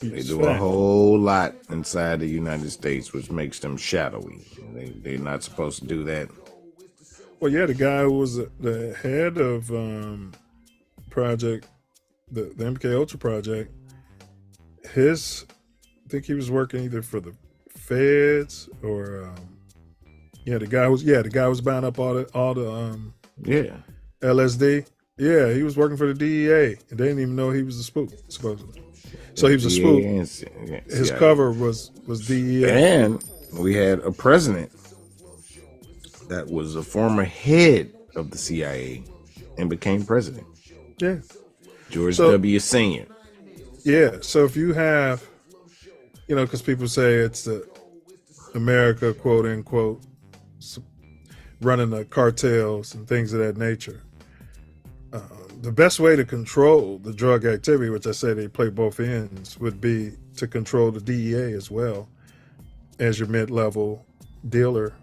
They do a whole lot inside the United States, which makes them shadowy. They're not supposed to do that. Well, yeah, the guy who was the head of project, the MK Ultra project, I think he was working either for the feds or the guy was buying up all the LSD. Yeah, he was working for the DEA, and they didn't even know he was a spook, supposedly. So he was a spook. His cover was DEA. And we had a president that was a former head of the CIA and became president. Yeah. George W. Sr. Yeah, so if you have, because people say it's the America, quote unquote, running the cartels and things of that nature. The best way to control the drug activity, which I say they play both ends, would be to control the DEA as well as your mid-level dealer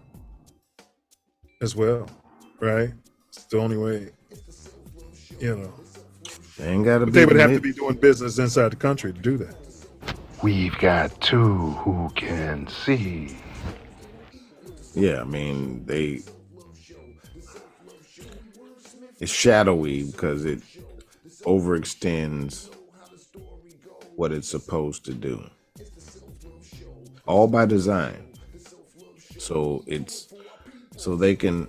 as well, right? It's the only way, They ain't gotta they would have to be doing business inside the country to do that. We've got two who can see. Yeah, I mean, it's shadowy because it overextends what it's supposed to do. All by design. So they can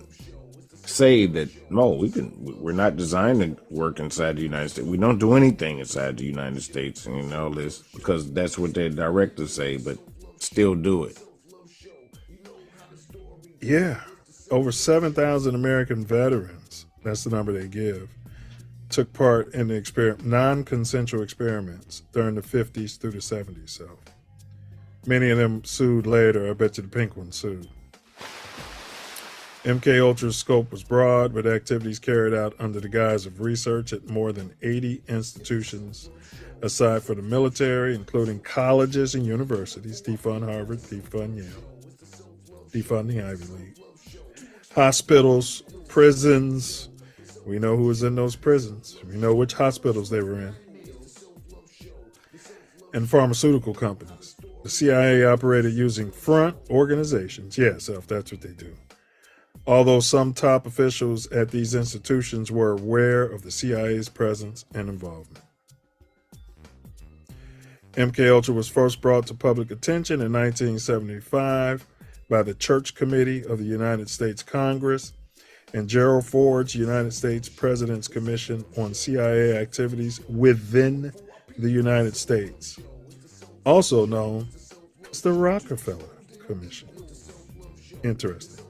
say that we're not designed to work inside the United States. We don't do anything inside the United States and all this because that's what their directors say, but still do it. Yeah. Over 7,000 American veterans, that's the number they give, took part in the non-consensual experiments during the 50s through the 70s. So many of them sued later. I bet you the pink one sued. MK Ultra's scope was broad, with activities carried out under the guise of research at more than 80 institutions, aside from the military, including colleges and universities, defund Harvard, defund Yale, defund the Ivy League, hospitals, prisons, We know who was in those prisons. We know which hospitals they were in. And pharmaceutical companies. The CIA operated using front organizations. Yeah, Self, that's what they do. Although some top officials at these institutions were aware of the CIA's presence and involvement. MKUltra was first brought to public attention in 1975 by the Church Committee of the United States Congress and Gerald Ford's United States President's Commission on CIA Activities within the United States, also known as the Rockefeller Commission. Interesting.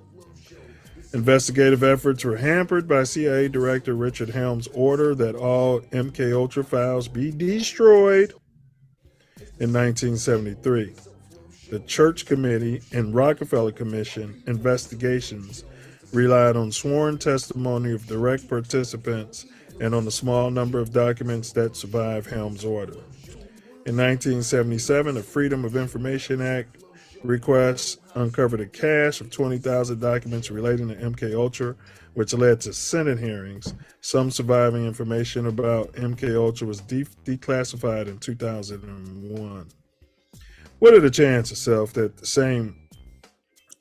Investigative efforts were hampered by CIA Director Richard Helms' order that all MKUltra files be destroyed in 1973. The Church Committee and Rockefeller Commission investigations relied on sworn testimony of direct participants and on the small number of documents that survive Helms' order. In 1977, the Freedom of Information Act request uncovered a cache of 20,000 documents relating to MKUltra, which led to Senate hearings. Some surviving information about MKUltra was declassified in 2001. What are the chances, Self, that the same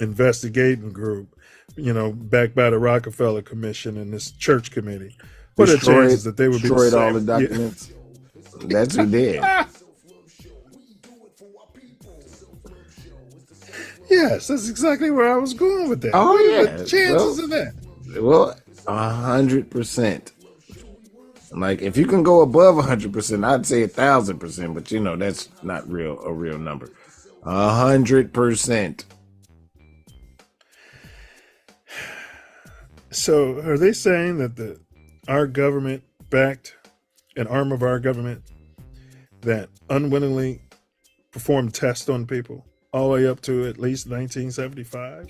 investigating group, backed by the Rockefeller Commission and this Church Committee, what are the chances that they would be destroyed all the documents? Yeah. That's who did. Yes, that's exactly where I was going with that. Oh, what yeah. Are the chances of that? Well, 100%. Like, if you can go above 100%, I'd say 1,000%, but that's not a real number. 100%. So, are they saying that our government backed an arm of our government that unwittingly performed tests on people all the way up to at least 1975?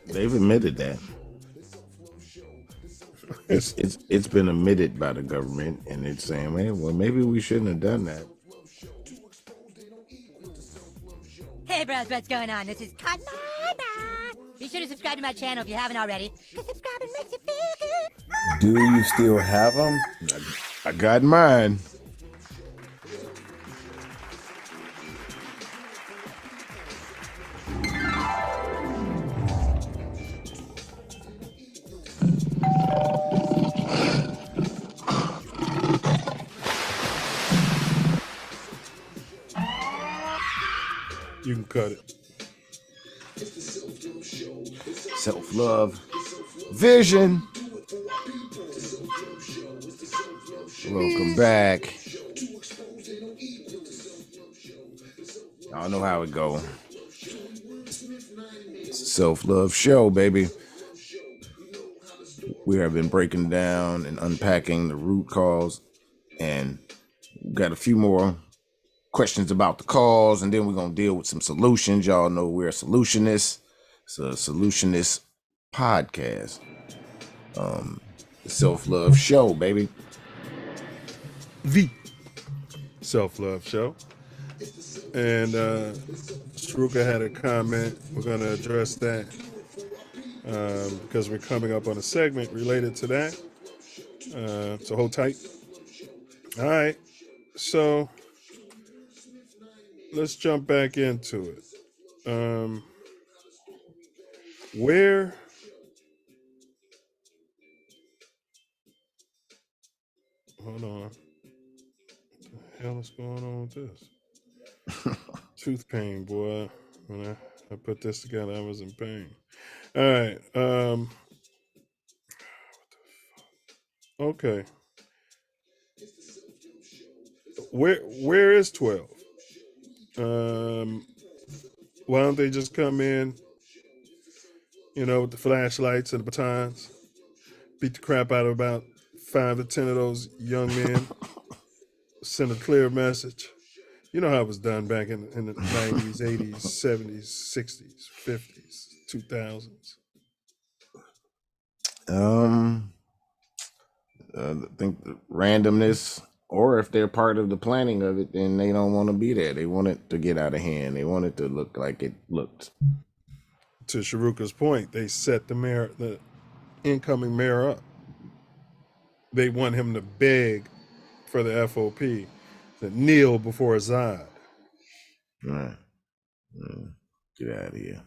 They've admitted that. It's been admitted by the government, and it's saying, man, well, maybe we shouldn't have done that. Hey, bros, what's going on? This is Cotton. Be sure to subscribe to my channel if you haven't already, because subscribing makes you feel good. Do you still have them? I got mine. You can cut it. Self love, vision. Welcome back. Y'all know how it go. Self Love Show, baby. We have been breaking down and unpacking the root cause, and we've got a few more questions about the cause, and then we're gonna deal with some solutions. Y'all know we're solutionists. It's a solutionist podcast. The Self Love Show, baby. The Self Love Show. And Shruka had a comment. We're going to address that because we're coming up on a segment related to that. So hold tight. All right. So let's jump back into it. Hold on. What the hell is going on with this? Tooth pain, boy. When I put this together, I was in pain. All right. Okay. Where is 12? Why don't they just come in, with the flashlights and the batons, beat the crap out of about 5 to 10 of those young men, send a clear message. You know how it was done back in the 90s, 80s, 70s, 60s, 50s, 2000s. I think the randomness, or if they're part of the planning of it, then they don't want to be there. They want it to get out of hand. They want it to look like it looked. To Sharuka's point, they set the incoming mayor up. They want him to beg for the FOP to kneel before Assad. Right. Get out of here.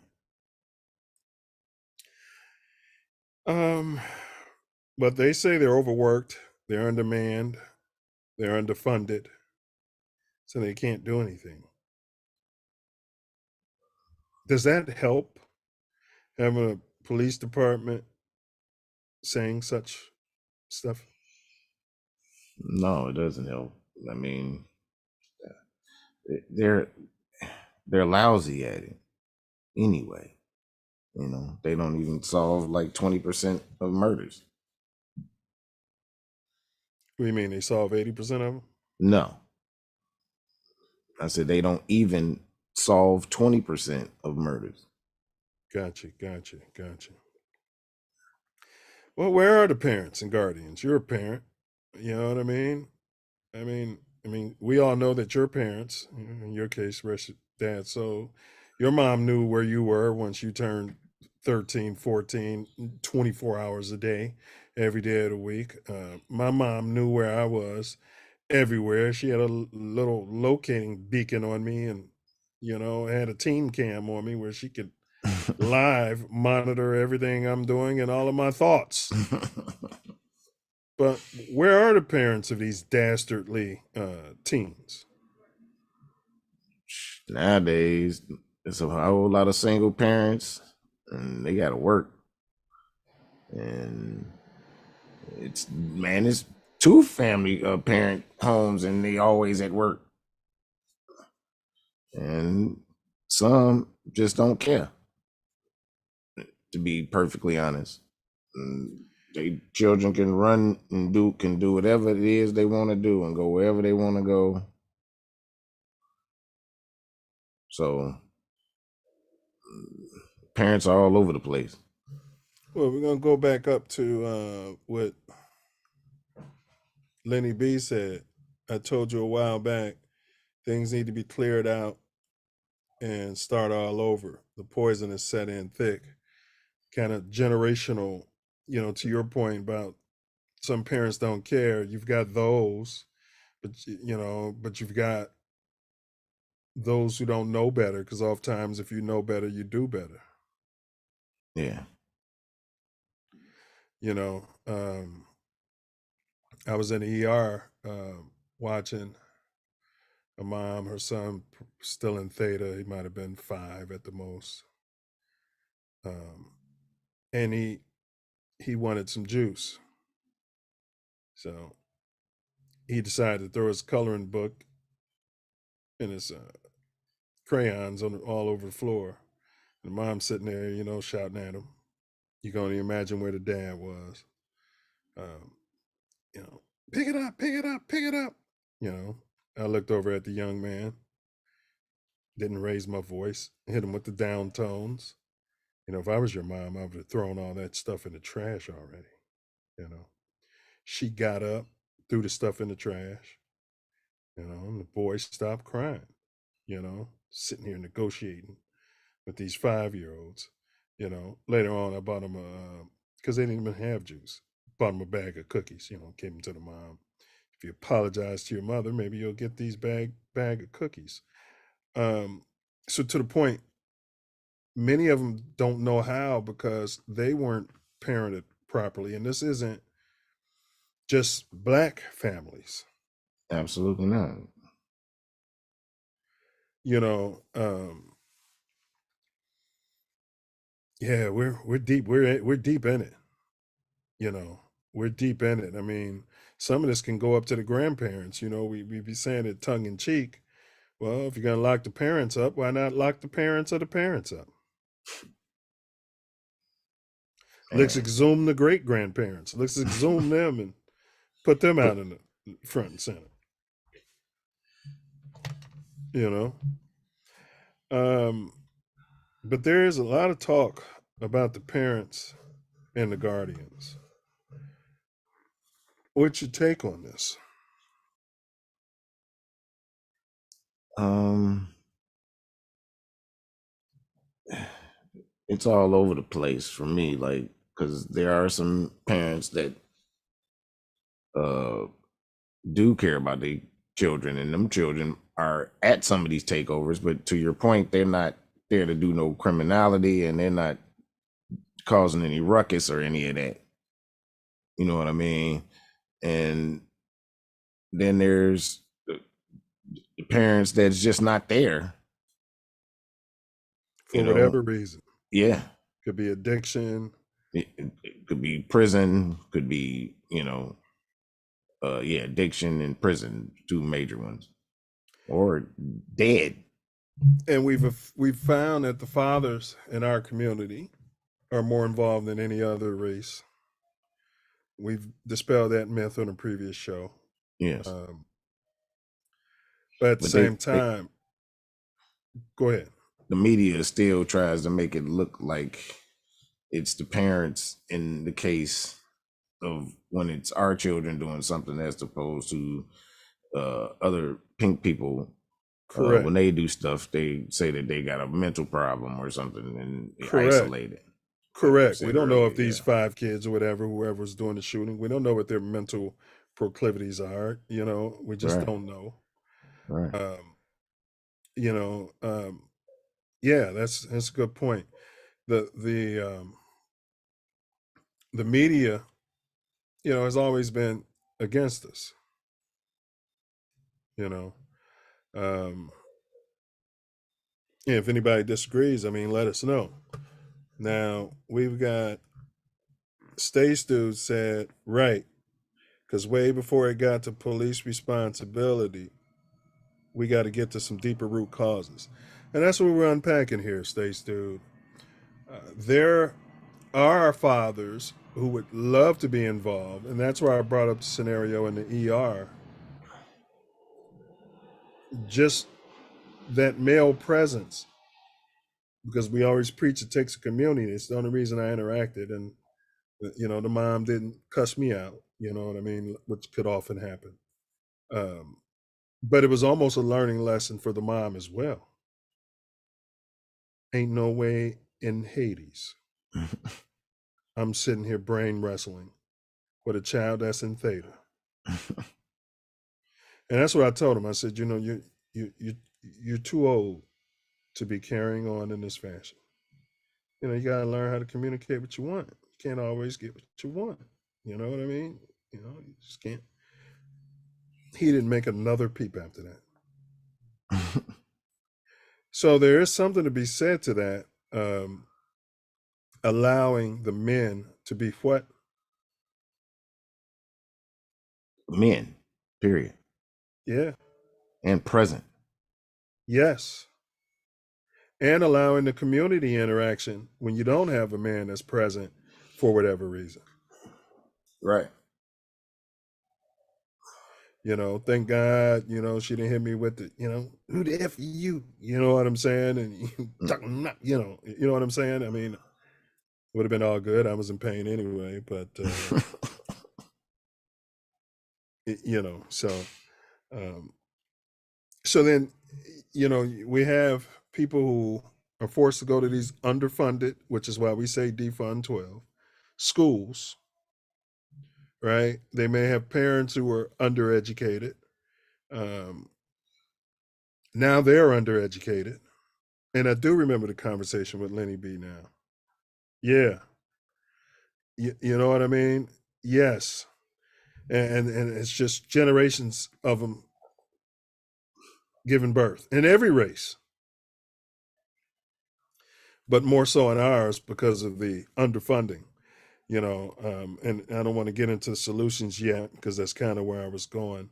But they say they're overworked, they're in demand, they're underfunded, so they can't do anything. Does that help, having a police department saying such stuff? No, it doesn't help. I mean, they're lousy at it anyway. You know, they don't even solve like 20% of murders. What do you mean, they solve 80% of them? No. I said they don't even solve 20% of murders. Gotcha. Well, where are the parents and guardians? You're a parent. You know what I mean? I mean, we all know that your parents, in your case, rest your dad, so your mom knew where you were once you turned 13, 14, 24 hours a day, every day of the week. My mom knew where I was everywhere. She had a little locating beacon on me and, had a team cam on me where she could live monitor everything I'm doing and all of my thoughts. But where are the parents of these dastardly teens? Nowadays, it's a whole lot of single parents, and they got to work. And it's two family parent homes, and they always at work. And some just don't care, to be perfectly honest. They children can run and do whatever it is they want to do and go wherever they want to go. So parents are all over the place. Well, we're gonna go back up to what Lenny B said. I told you a while back, things need to be cleared out and start all over. The poison is set in thick, kind of generational. To your point about some parents don't care. You've got those, but you've got those who don't know better, because oftentimes if you know better, you do better. Yeah. I was in the ER watching a mom, her son still in theta. He might have been 5 at the most. And he wanted some juice. So he decided to throw his coloring book and his crayons all over the floor. And the mom's sitting there, shouting at him. You can only imagine where the dad was. Pick it up, pick it up, pick it up. I looked over at the young man, didn't raise my voice, hit him with the down tones. If I was your mom, I would have thrown all that stuff in the trash already. She got up, threw the stuff in the trash, and the boy stopped crying, sitting here negotiating with these 5-year-olds. Later on, I bought him because they didn't even have juice. Bought him a bag of cookies, gave them to the mom. If you apologize to your mother, maybe you'll get these bag of cookies. So to the point, many of them don't know how because they weren't parented properly. And this isn't just Black families. Absolutely not. Yeah, we're deep. We're deep in it. We're deep in it. I mean, some of this can go up to the grandparents. We be saying it tongue in cheek. Well, if you're gonna lock the parents up, why not lock the parents of the parents up? Let's exhume the great grandparents. Let's exhume them and put them out in the front and center. But there is a lot of talk about the parents and the guardians. What's your take on this? It's all over the place for me. Like, because there are some parents that do care about their children, and them children are at some of these takeovers. But to your point, they're not there to do no criminality, and they're not causing any ruckus or any of that. You know what I mean? And then there's the parents that's just not there for whatever reason. Yeah, could be addiction. It could be prison. Could be addiction and prison, two major ones, or dead. And we've found that the fathers in our community are more involved than any other race. We've dispelled that myth on a previous show. Yes. But at the same time, go ahead. The media still tries to make it look like it's the parents in the case of when it's our children doing something as opposed to other pink people. Correct. When they do stuff, they say that they got a mental problem or something and they isolate it. Correct. We don't know if these 5 kids or whatever, whoever's doing the shooting, we don't know what their mental proclivities are. We just don't know. Right. Yeah, that's a good point. The media, has always been against us. If anybody disagrees, let us know. Now we've got Stace Dude said, right, because way before it got to police responsibility, we got to get to some deeper root causes. And that's what we're unpacking here, Stace Dude. There are fathers who would love to be involved, and that's why I brought up the scenario in the ER. Just that male presence, because we always preach it takes a community. It's the only reason I interacted, and the mom didn't cuss me out, you know what I mean, which could often happen. But it was almost a learning lesson for the mom as well. Ain't no way in Hades I'm sitting here brain wrestling with a child that's in theta. And that's what I told him. I said, you're too old to be carrying on in this fashion. You gotta learn how to communicate what you want. You can't always get what you want. You know what I mean? You just can't. He didn't make another peep after that. So there is something to be said to that. Allowing the men to be what? Men, period. Yeah. And present. Yes. And allowing the community interaction when you don't have a man that's present for whatever reason. Right. Thank God, she didn't hit me with the, who the F you? You know what I'm saying? And you know what I'm saying? It would have been all good. I was in pain anyway, but so then, we have people who are forced to go to these underfunded, which is why we say defund 12 schools, right? They may have parents who are undereducated. Now they're undereducated. And I do remember the conversation with Lenny B now. Yeah. You know what I mean? Yes. And it's just generations of them giving birth in every race. But more so in ours because of the underfunding, and I don't want to get into solutions yet because that's kind of where I was going.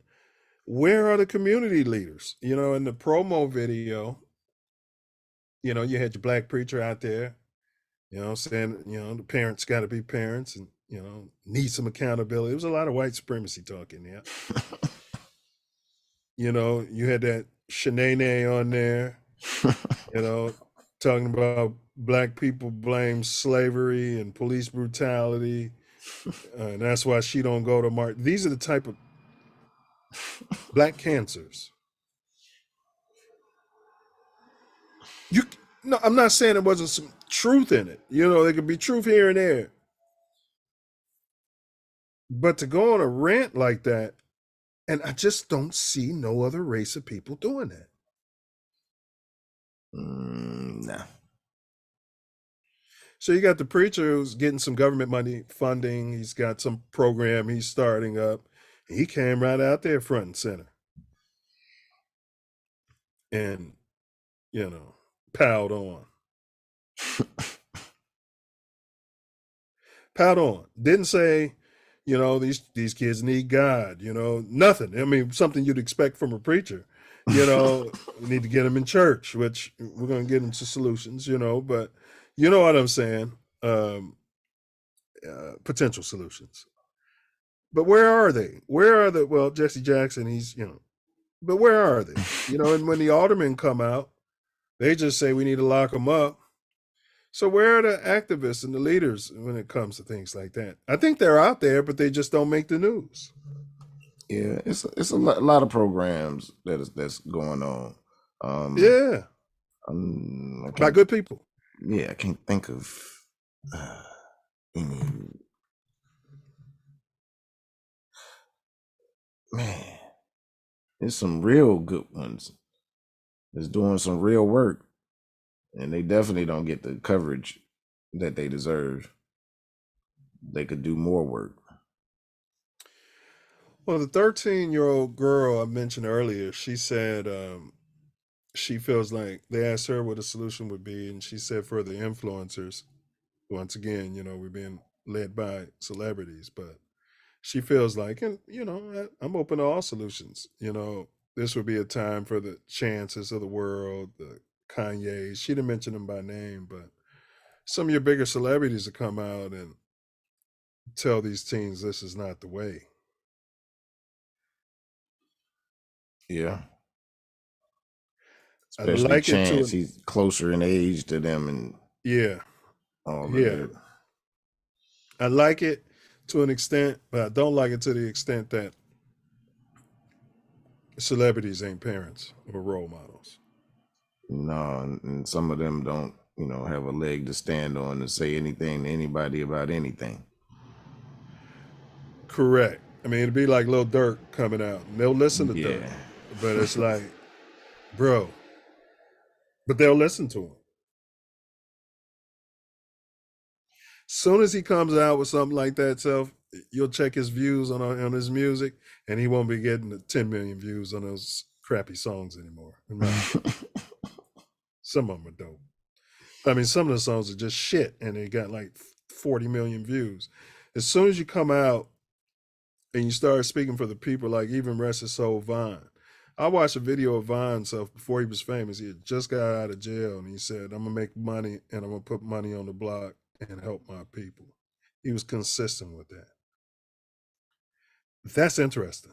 Where are the community leaders? In the promo video, you had your black preacher out there, saying, the parents got to be parents and, need some accountability. There was a lot of white supremacy talking, yeah. You had that Shanae on there, talking about black people blame slavery and police brutality. And that's why she don't go to march. These are the type of black cancers. No, I'm not saying there wasn't some truth in it. There could be truth here and there. But to go on a rant like that, and I just don't see no other race of people doing that. Nah. So you got the preacher who's getting some government money funding. He's got some program he's starting up. He came right out there front and center. And, piled on. Piled on. Didn't say, these kids need God, nothing. I mean, something you'd expect from a preacher. We need to get them in church, which we're going to get into solutions, but you know what I'm saying? Potential solutions. But where are they? Where are the, well, Jesse Jackson, he's, but where are they? And when the aldermen come out, they just say we need to lock them up. So where are the activists and the leaders when it comes to things like that? I think they're out there, but they just don't make the news. Yeah, it's a lot of programs that's going on. Yeah, by good people. Yeah, I can't think of any. Man, there's some real good ones that's doing some real work, and they definitely don't get the coverage that they deserve. They could do more work. Well, the 13-year-old girl I mentioned earlier, she said she feels like they asked her what a solution would be, and she said for the influencers, once again, we're being led by celebrities, but she feels like, and I'm open to all solutions. This would be a time for the Chances of the world, the Kanye's. She didn't mention them by name, but some of your bigger celebrities to come out and tell these teens this is not the way. Yeah. I Especially like it Chance, to he's closer in age to them, and all of it. I like it to an extent, but I don't like it to the extent that celebrities ain't parents or role models. No, and some of them don't, have a leg to stand on to say anything to anybody about anything. Correct. I mean, it'd be like Lil Durk coming out, and they'll listen to Durk, but it's like, bro, but they'll listen to him. Soon as he comes out with something like that, you'll check his views on his music, and he won't be getting the 10 million views on those crappy songs anymore. Some of them are dope. I mean, some of the songs are just shit, and they got like 40 million views. As soon as you come out and you start speaking for the people, like even rest his soul Vine. I watched a video of Vine self before he was famous. He had just got out of jail, and he said, I'm going to make money, and I'm going to put money on the block and help my people. He was consistent with that. That's interesting.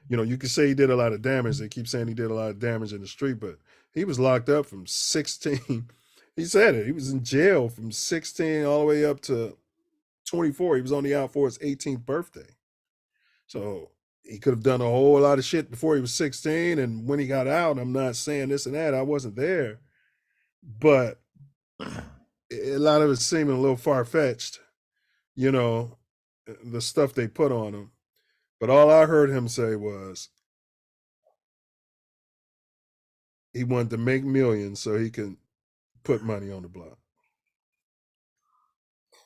You could say he did a lot of damage. They keep saying he did a lot of damage in the street, but he was locked up from 16. He said it. He was in jail from 16 all the way up to 24. He was only out for his 18th birthday. So he could have done a whole lot of shit before he was 16. And when he got out, I'm not saying this and that. I wasn't there. But a lot of it seeming a little far-fetched, the stuff they put on him. But all I heard him say was he wanted to make millions so he can put money on the block.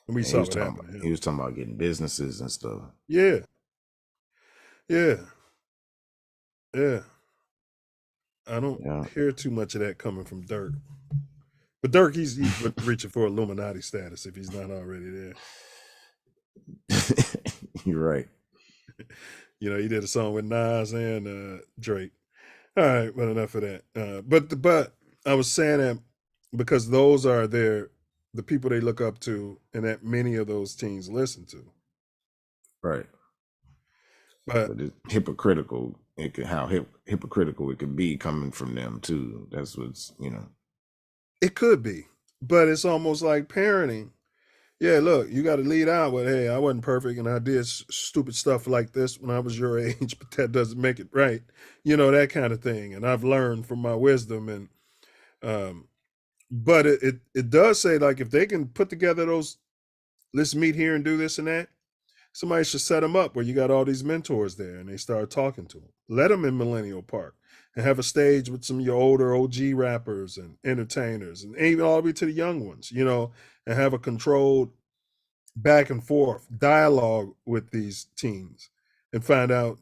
And we saw what happened. He was talking about getting businesses and stuff. Yeah. I don't hear too much of that coming from Dirk. But Dirk, he's reaching for Illuminati status if he's not already there. You're right. He did a song with Nas and Drake. All right, but enough of that. But I was saying that because those are the people they look up to, and that many of those teens listen to. Right. But it's hypocritical. How hypocritical it could be coming from them too. That's what's It could be, but it's almost like parenting. Yeah, look, you got to lead out with, hey, I wasn't perfect and I did stupid stuff like this when I was your age, but that doesn't make it right. That kind of thing. And I've learned from my wisdom. And but it does say, like, if they can put together those, let's meet here and do this and that, Somebody should set them up where you got all these mentors there and they start talking to them. Let them in Millennial Park and have a stage with some of your older OG rappers and entertainers and even all the way to the young ones, and have a controlled back and forth dialogue with these teens and find out,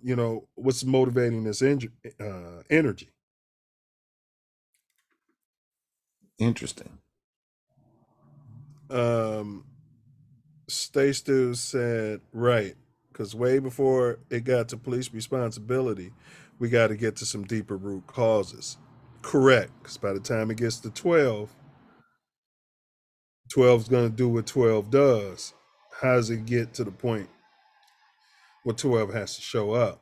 what's motivating this energy. Interesting. Stay Still said, right, because way before it got to police responsibility, we got to get to some deeper root causes. Correct, because by the time it gets to 12 is going to do what 12 does. How does it get to the point where 12 has to show up?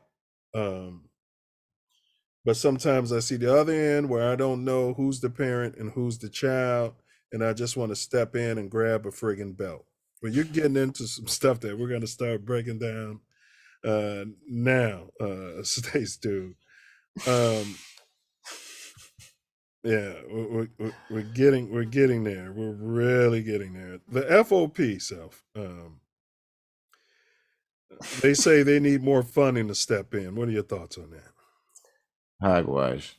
But sometimes I see the other end where I don't know who's the parent and who's the child, and I just want to step in and grab a friggin' belt. Well, you're getting into some stuff that we're going to start breaking down now, Stace, dude. Yeah, we're getting there. We're really getting there. The FOP self. They say they need more funding to step in. What are your thoughts on that? Hogwash.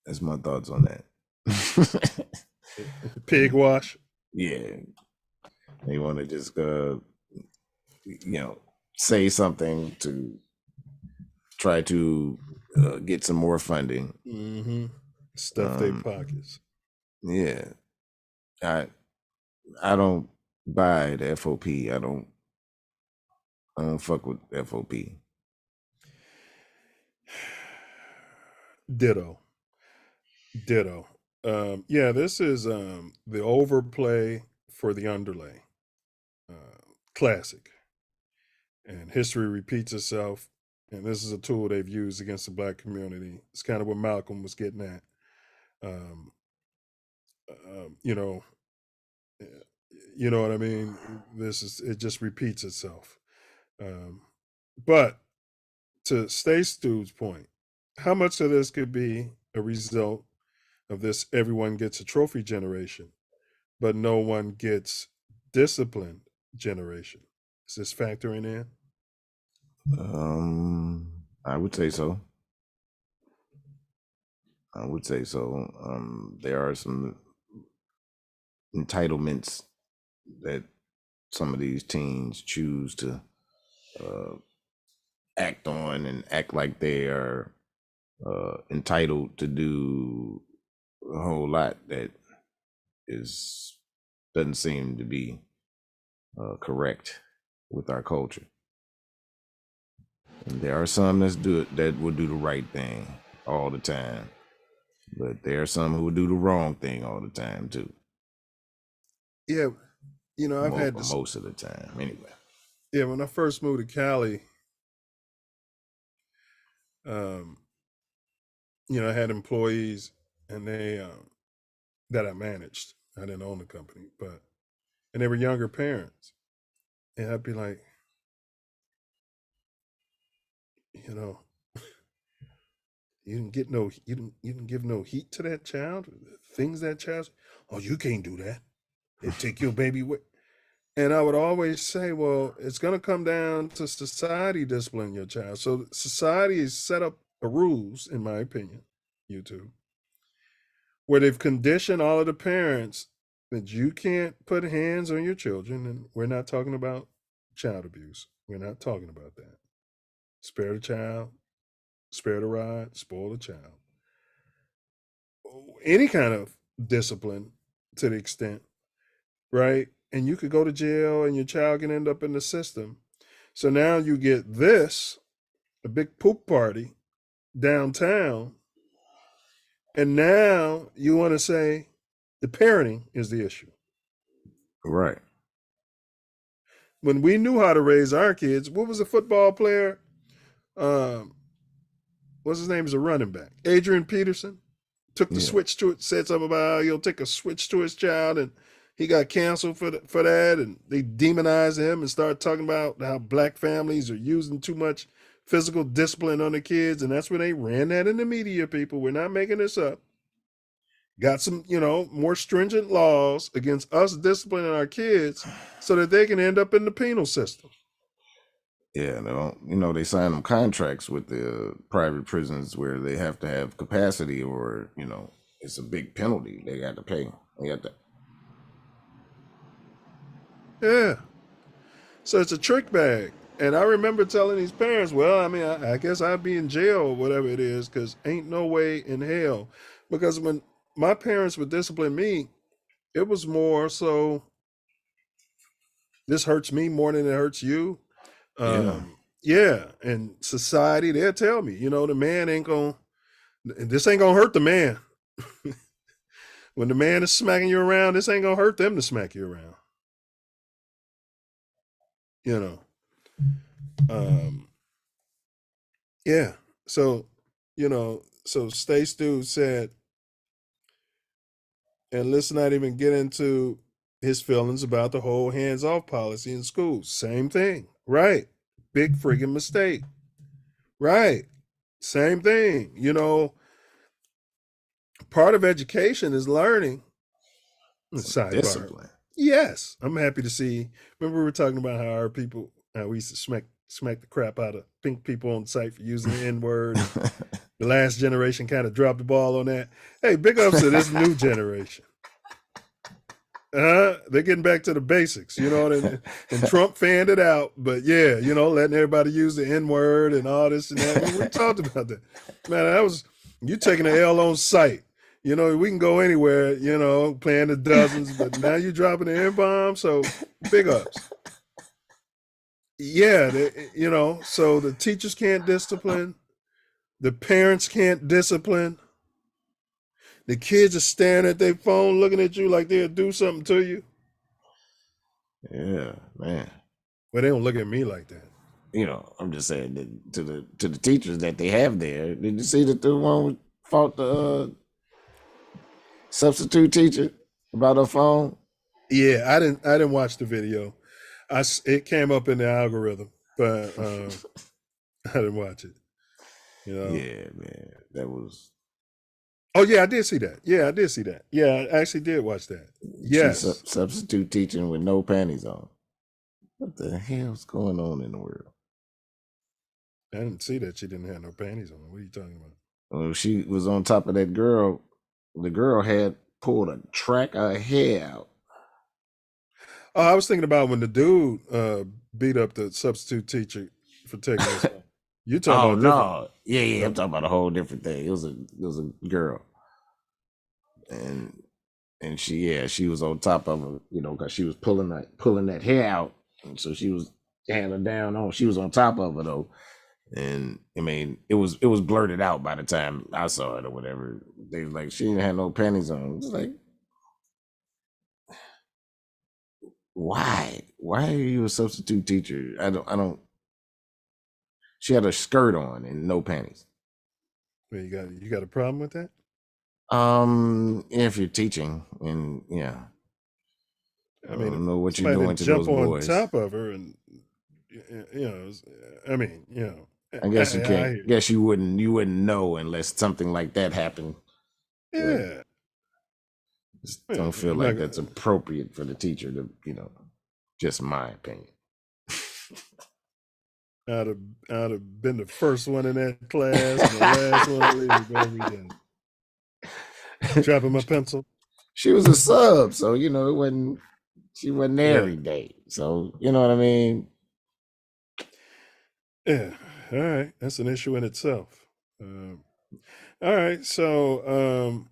That's my thoughts on that. Pig wash. Yeah, they want to just say something to try to get some more funding. Mm-hmm. Stuff their pockets. Yeah, I don't buy the FOP. I don't fuck with FOP. Ditto. Yeah, this is the overplay for the underlay. Classic. And history repeats itself. And this is a tool they've used against the Black community. It's kind of what Malcolm was getting at. You know what I mean? It just repeats itself. But to Stew's point, how much of this could be a result of this everyone gets a trophy generation, but no one gets disciplined generation? Is this factoring in? I would say so. There are some entitlements that some of these teens choose to act on and act like they are entitled to do a whole lot that doesn't seem to be correct with our culture. And there are some that will do the right thing all the time, but there are some who will do the wrong thing all the time too. Yeah, I've had this most of the time anyway. Yeah, when I first moved to Cali, I had employees and they that I managed. I didn't own the company, and they were younger parents. And I'd be like, you didn't give no heat to that child, things that child, oh, you can't do that. They take your baby away. And I would always say, well, it's going to come down to society disciplining your child. So society has set up rules, in my opinion, YouTube, where they've conditioned all of the parents that you can't put hands on your children. And we're not talking about child abuse. We're not talking about that. Spare the child, spare the rod, spoil the child. Any kind of discipline to the extent, right? And you could go to jail and your child can end up in the system. So now you get a big poop party downtown. And now you want to say the parenting is the issue. Right. When we knew how to raise our kids, what was a football player? What's his name? Is a running back. Adrian Peterson took the switch to it, said something about how he'll take a switch to his child, and he got canceled for that, and they demonized him and started talking about how Black families are using too much physical discipline on the kids, and that's when they ran that in the media, people. We're not making this up. Got some, more stringent laws against us disciplining our kids so that they can end up in the penal system. Yeah, they don't, they sign them contracts with the private prisons where they have to have capacity, or it's a big penalty they got to pay. They got to. Yeah. So it's a trick bag. And I remember telling these parents, well, I mean, I guess I'd be in jail or whatever it is, because ain't no way in hell. Because when my parents would discipline me, it was more so, this hurts me more than it hurts you. Yeah. Yeah. And society, they'll tell me, the man ain't this ain't gonna hurt the man. When the man is smacking you around, this ain't gonna hurt them to smack you around. Yeah. So, so Stay Stu said, and let's not even get into his feelings about the whole hands-off policy in schools. Same thing. Right. Big friggin' mistake. Right. Same thing. Part of education is learning. Sidebar. Discipline. Yes. I'm happy to see. Remember we were talking about how we used to smack the crap out of pink people on site for using the N-word. The last generation kind of dropped the ball on that. Hey, big ups to this new generation. They're getting back to the basics, and Trump fanned it out. But yeah, letting everybody use the N-word and all this and that. We talked about that. Man, you taking an L on sight. We can go anywhere, playing the dozens, but now you're dropping the N-bomb, so big ups. Yeah, so the teachers can't discipline. The parents can't discipline. The kids are staring at their phone, looking at you like they'll do something to you. Yeah, man. But they don't look at me like that. I'm just saying that to the teachers that they have there. Did you see that the one fought the substitute teacher about her phone? Yeah, I didn't watch the video. It came up in the algorithm, but I didn't watch it. Yeah, man, that was. Oh yeah, I did see that. Yeah, I did see that. Yeah, I actually did watch that. Yes, She's substitute teaching with no panties on. What the hell's going on in the world? I didn't see that she didn't have no panties on. What are you talking about? Well, she was on top of that girl. The girl had pulled a track of her hair out. Oh, I was thinking about when the dude beat up the substitute teacher for taking his. You talking about? Yeah, I'm talking about a whole different thing. It was a girl, and she was on top of her, because she was pulling that hair out, and so she was had her down on. She was on top of her though, and I mean it was blurted out by the time I saw it or whatever. They was like, she didn't have no panties on. It's like, why are you a substitute teacher? I don't. She had a skirt on and no panties. Well, you got a problem with that? If you're teaching, and yeah, I mean, don't know what you're doing to those boys. Jump on top of her, and I mean, I guess you can't. Guess you wouldn't know unless something like that happened. Yeah, just don't feel like that's appropriate for the teacher to, just my opinion. I'd have been the first one in that class and the last one to leave every day. Dropping my pencil. She was a sub, so it wasn't. She wasn't there every day, so you know what I mean. Yeah. All right, that's an issue in itself. All right, so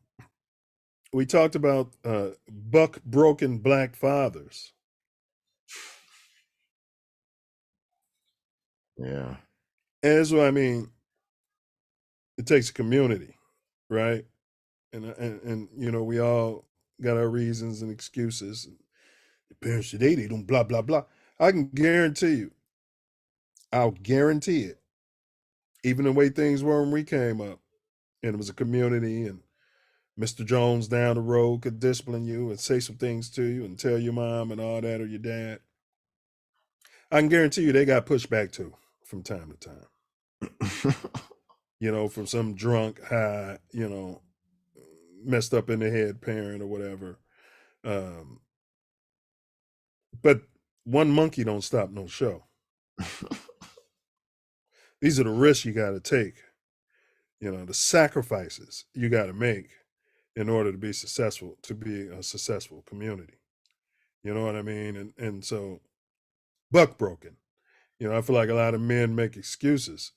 we talked about buck broken black fathers. Yeah. And that's what I mean. It takes a community, right? And we all got our reasons and excuses. The parents today, they don't blah, blah, blah. I can guarantee you, I'll guarantee it, even the way things were when we came up, and it was a community, and Mr. Jones down the road could discipline you and say some things to you and tell your mom and all that, or your dad. I can guarantee you they got pushed back too from time to time. From some drunk, high, messed up in the head parent or whatever. But one monkey don't stop no show. These are the risks you got to take. The sacrifices you got to make in order to be successful, to be a successful community. You know what I mean? And so, buck broken. I feel like a lot of men make excuses.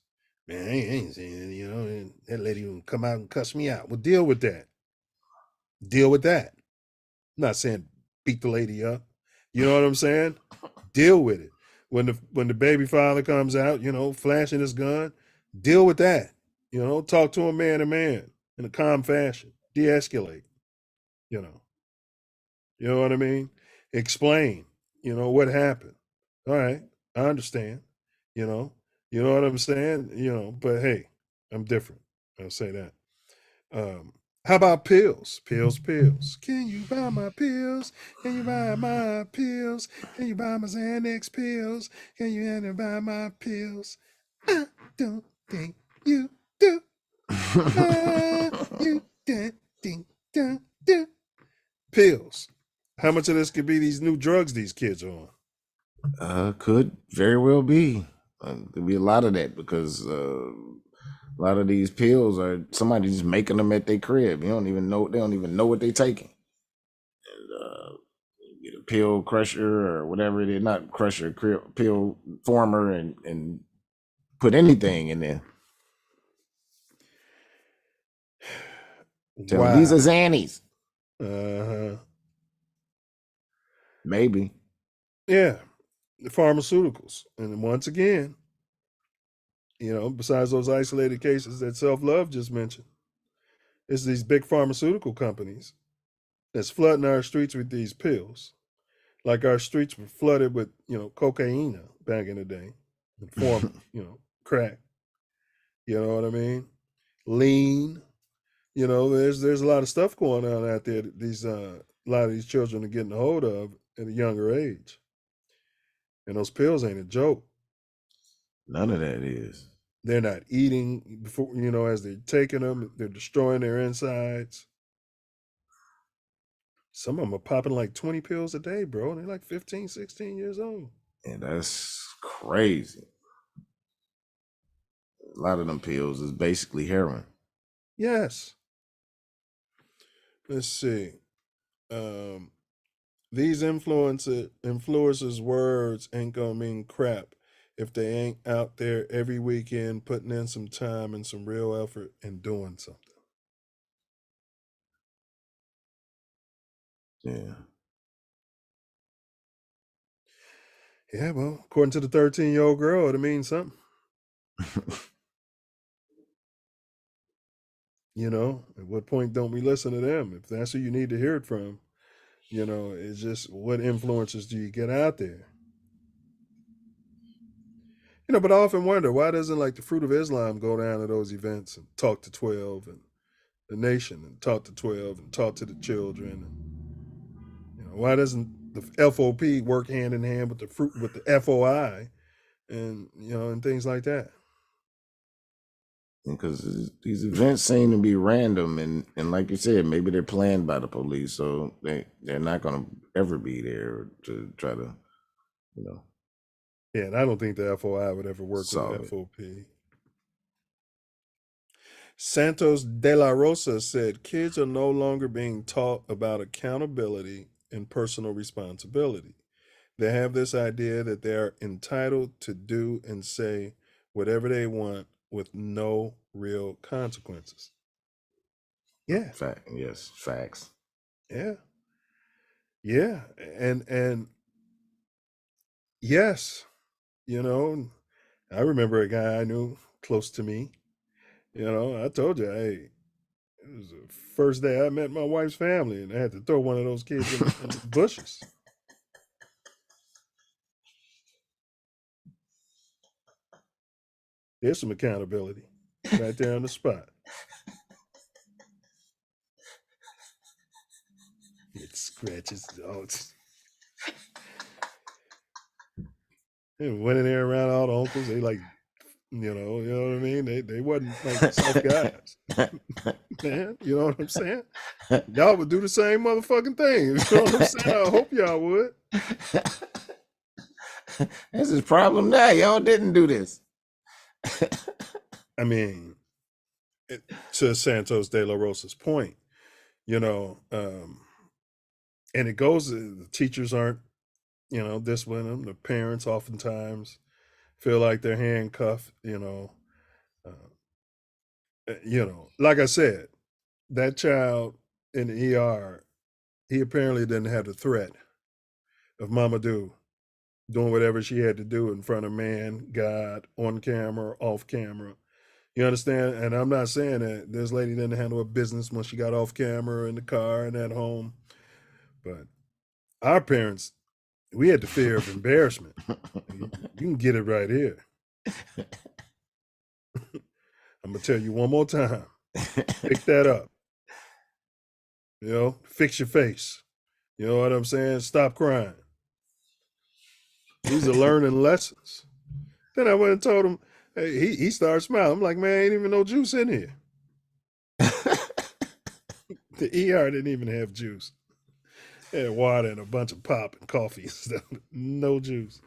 Man, I ain't saying, and that lady will come out and cuss me out. Well, deal with that. Deal with that. I'm not saying beat the lady up. You know what I'm saying? Deal with it. When the baby father comes out, flashing his gun, deal with that. Talk to a man in a calm fashion. De-escalate. You know what I mean? Explain, what happened. All right, I understand. You know what I'm saying? But hey, I'm different. I'll say that. How about pills? Pills. Can you buy my pills? Can you buy my pills? Can you buy my Xanax pills? Can you buy my pills? I don't think you do. You do. Pills. How much of this could be these new drugs these kids are on? Could very well be. Could be a lot of that because a lot of these pills are somebody just making them at their crib. They don't even know what they're taking. And, get a pill crusher or whatever it is, not crusher, pill former, and put anything in there. Tell them, these are Xannies. Maybe. Yeah, the pharmaceuticals. And once again, besides those isolated cases that Self Luv just mentioned, it's these big pharmaceutical companies that's flooding our streets with these pills. Like our streets were flooded with, cocaine back in the day, in form, crack. You know what I mean? Lean. There's a lot of stuff going on out there that a lot of these children are getting a hold of at a younger age. And those pills ain't a joke. None of that is. They're not eating before, as they're taking them, they're destroying their insides. Some of them are popping like 20 pills a day, bro. And they're like 15, 16 years old. And that's crazy. A lot of them pills is basically heroin. Yes. Let's see. These influencers' words ain't gonna mean crap if they ain't out there every weekend putting in some time and some real effort and doing something. Yeah. Yeah, well, according to the 13-year-old girl, it means something. At what point don't we listen to them? If that's who you need to hear it from, it's just what influencers do you get out there? But I often wonder, why doesn't like the Fruit of Islam go down to those events and talk to 12 and the nation and talk to 12 and talk to the children? And, why doesn't the FOP work hand in hand with the FOI and, and things like that? Because these events seem to be random and like you said, maybe they're planned by the police, so they're not going to ever be there to try to, Yeah, and I don't think the FOI would ever work with the FOP. Santos de la Rosa said, kids are no longer being taught about accountability and personal responsibility. They have this idea that they are entitled to do and say whatever they want with no real consequences. Yeah. Yes, facts. Yeah. Yeah. And yes, I remember a guy I knew close to me. I told you, hey, it was the first day I met my wife's family, and I had to throw one of those kids in the bushes. There's some accountability right there on the spot. It scratches. And went in there around all the uncles. They like, you know what I mean? They wasn't like self guys. Man, you know what I'm saying? Y'all would do the same motherfucking thing. You know what I'm saying? I hope y'all would. That's his problem now. Y'all didn't do this. I mean, to Santos de la Rosa's point, you know, and it goes, the teachers aren't, you know, disciplining them. The parents oftentimes feel like they're handcuffed, like I said, that child in the ER, he apparently didn't have the threat of Mama Do doing whatever she had to do in front of man, God, on camera, off camera. You understand? And I'm not saying that this lady didn't handle her business when she got off camera in the car and at home, but our parents, we had the fear of embarrassment. You can get it right here. I'm gonna tell you one more time. Pick that up. Fix your face. You know what I'm saying? Stop crying. These are learning lessons. Then I went and told him, hey, he started smiling. I'm like, man, ain't even no juice in here. The ER didn't even have juice. They had water and a bunch of pop and coffee and stuff. No juice.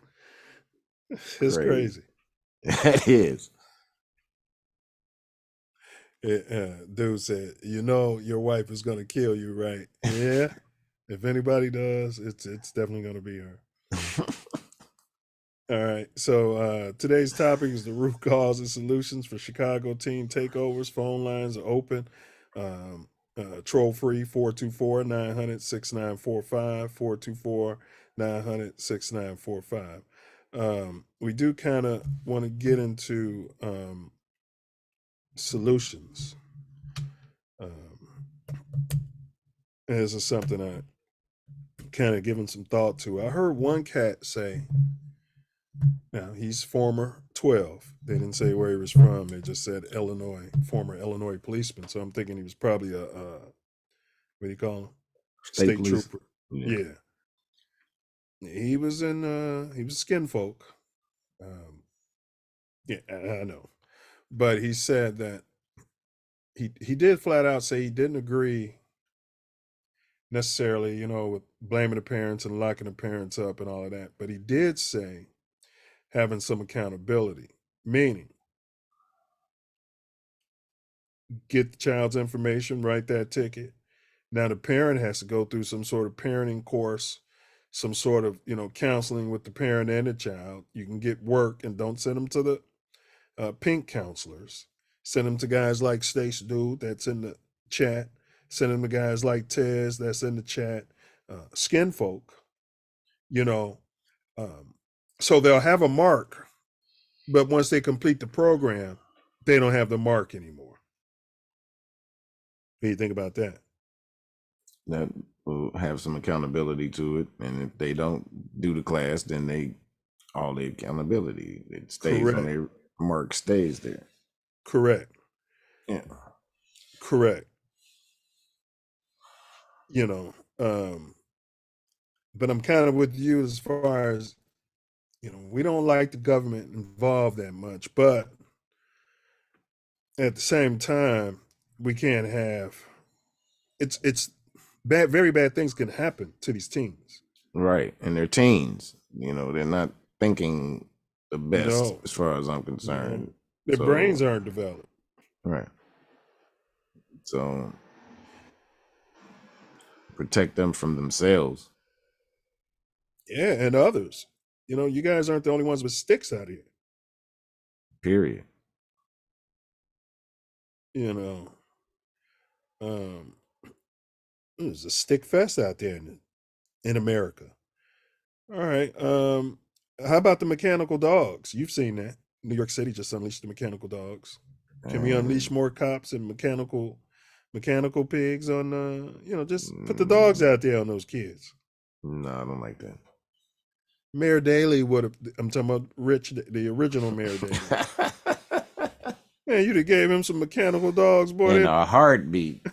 It's crazy. That is. Dude said, your wife is going to kill you, right? Yeah. If anybody does, it's definitely going to be her. All right. So today's topic is the root cause and solutions for Chicago teen takeovers. Phone lines are open. Troll free 424-900-6945, 424-900-6945. We do kind of want to get into solutions. This is something I kind of given some thought to. I heard one cat say, now he's former 12. They didn't say where he was from. They just said Illinois, former Illinois policeman. So I'm thinking he was probably a what do you call him? State trooper. Yeah. He was skin folk. Yeah, I know. But he said that he did flat out say he didn't agree necessarily, with blaming the parents and locking the parents up and all of that. But he did say having some accountability, meaning get the child's information, write that ticket. Now the parent has to go through some sort of parenting course, some sort of, counseling with the parent and the child. You can get work, and don't send them to the pink counselors. Send them to guys like Stace Dude that's in the chat. Send them to guys like Tez that's in the chat. Skin folk, so they'll have a mark, but once they complete the program, they don't have the mark anymore. What do you think about that? That will have some accountability to it, and if they don't do the class, then all the accountability, it stays on their mark, stays there. Correct. Yeah. Correct. But I'm kind of with you as far as, we don't like the government involved that much, but at the same time, we can't have, it's bad, very bad things can happen to these teens. Right. And they're teens, they're not thinking the best as far as I'm concerned. Their brains aren't developed. Right. So protect them from themselves. Yeah, and others. You guys aren't the only ones with sticks out here. Period. There's a stick fest out there in America. All right. How about the mechanical dogs? You've seen that. New York City just unleashed the mechanical dogs. Can we unleash more cops and mechanical pigs on just put the dogs out there on those kids? No, I don't like that. Mayor Daley would have, I'm talking about Rich, the original Mayor Daley. Man, you'd have gave him some mechanical dogs, boy. In a heartbeat.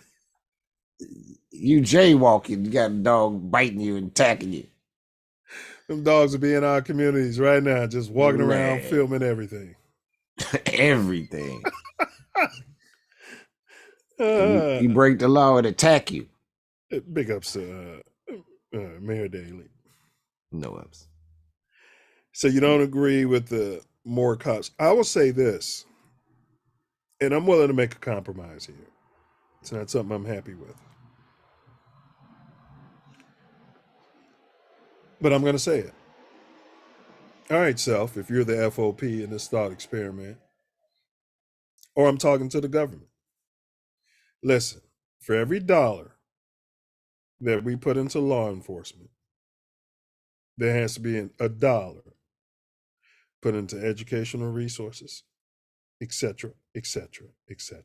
You jaywalking, you got a dog biting you and attacking you. Them dogs would be in our communities right now, just walking around, filming everything. Everything. You break the law and attack you. Big ups to Mayor Daley. No ups. So you don't agree with the more cops. I will say this, and I'm willing to make a compromise here. It's not something I'm happy with. But I'm going to say it. All right, Self, if you're the FOP in this thought experiment, or I'm talking to the government, listen, for every dollar that we put into law enforcement, there has to be a dollar put into educational resources, etc., etc., etc.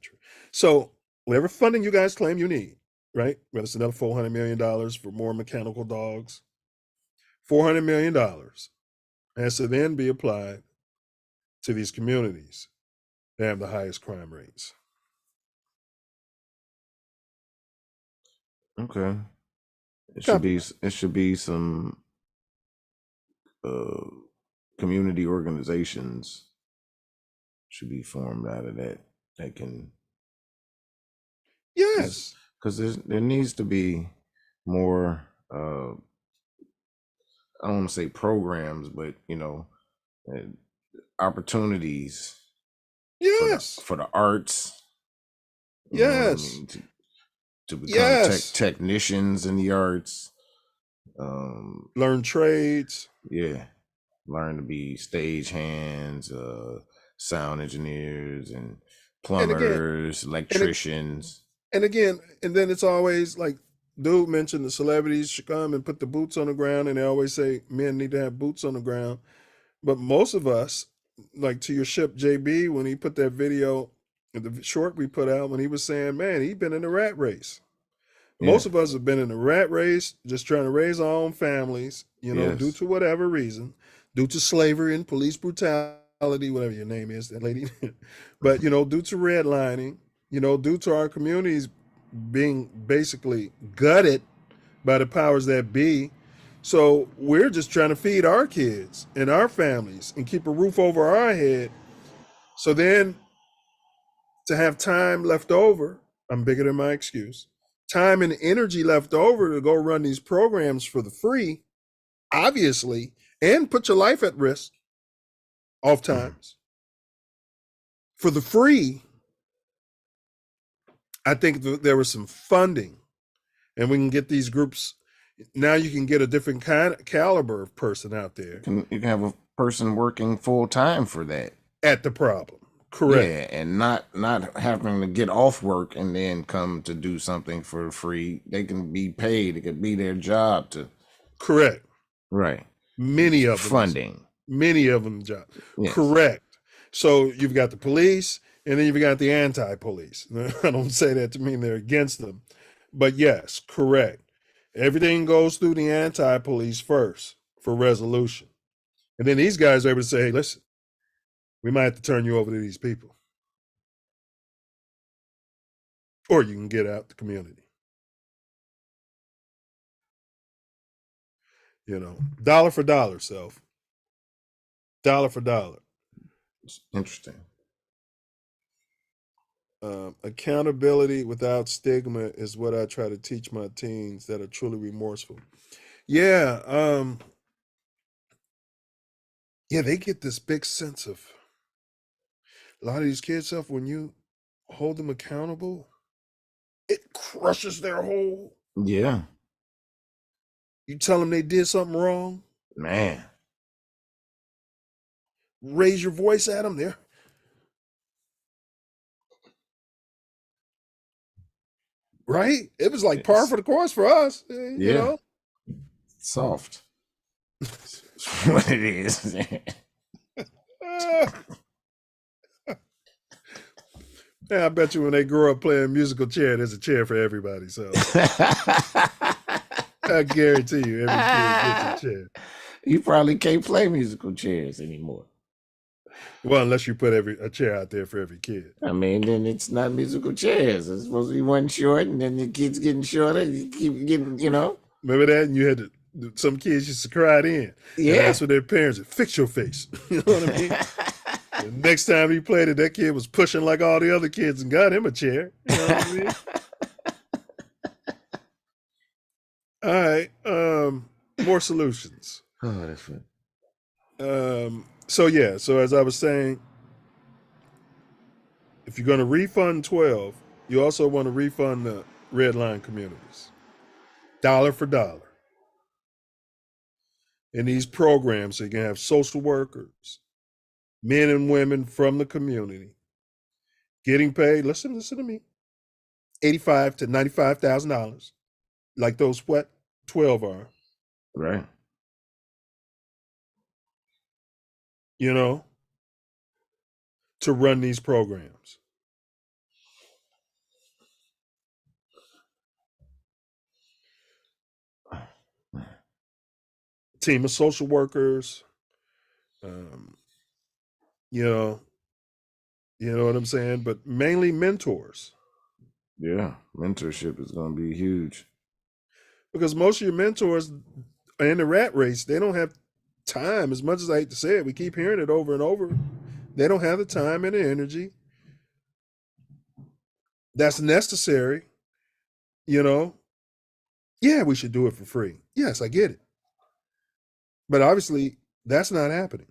So whatever funding you guys claim you need, right? Whether it's another $400 million for more mechanical dogs, $400 million has to then be applied to these communities that have the highest crime rates. Okay. It should be some community organizations should be formed out of that can. Yes. Because there needs to be more I don't want to say programs, but opportunities. Yes. For the arts. You know what I mean? To become technicians in the arts. Learn trades. Yeah. Learn to be stage hands, sound engineers and plumbers, electricians. And then it's always like dude mentioned the celebrities should come and put the boots on the ground, and they always say men need to have boots on the ground. But most of us, like to your ship JB, when he put that video, the short we put out, when he was saying, man, he'd been in a rat race. Most of us have been in a rat race, just trying to raise our own families, due to whatever reason, due to slavery and police brutality, whatever your name is, that lady. But, due to redlining, due to our communities being basically gutted by the powers that be. So we're just trying to feed our kids and our families and keep a roof over our head. So then to have time left over, I'm bigger than my excuse, time and energy left over to go run these programs for the free, obviously, and put your life at risk oftentimes. For the free, I think there was some funding, and we can get these groups. Now you can get a different kind of caliber of person out there. You can have a person working full time for that. At the problem. Correct. Yeah, and not having to get off work and then come to do something for free. They can be paid. It could be their job to. Correct. Right. Many of them. Funding. Many of them job. Yes. Correct. So you've got the police, and then you've got the anti-police. I don't say that to mean they're against them. But yes, correct. Everything goes through the anti-police first for resolution. And then these guys are able to say, hey, listen, we might have to turn you over to these people. Or you can get out the community. Dollar for dollar, Self. Dollar for dollar. Interesting. Accountability without stigma is what I try to teach my teens that are truly remorseful. Yeah. They get this big sense of a lot of these kids, Self, when you hold them accountable, it crushes their whole. Yeah. You tell them they did something wrong. Man. Raise your voice at them there. Right? It was like par for the course for us. You know? Soft. That's what it is. Yeah, I bet you when they grow up playing musical chair, there's a chair for everybody. So I guarantee you, every kid gets a chair. You probably can't play musical chairs anymore. Well, unless you put a chair out there for every kid. I mean, then it's not musical chairs. It's supposed to be one short, and then the kid's getting shorter. You keep getting, Remember that? And you had some kids used to cry it in. Yeah. And that's what their parents said, fix your face. You know what I mean? The next time he played it, that kid was pushing like all the other kids and got him a chair. You know what I mean? All right. More solutions. Oh, that's fun. So as I was saying, if you're going to refund 12, you also want to refund the red line communities, dollar for dollar, in these programs. So you can have social workers, men and women from the community getting paid. Listen to me. $85,000 to $95,000, like those what 12 are. Right. You know, to run these programs. Team of social workers, you know, what I'm saying, but mainly mentors. Yeah, mentorship is going to be huge. Because most of your mentors are in the rat race. They don't have time, as much as I hate to say it. We keep hearing it over and over. They don't have the time and the energy that's necessary. Yeah, we should do it for free. Yes, I get it. But obviously, that's not happening.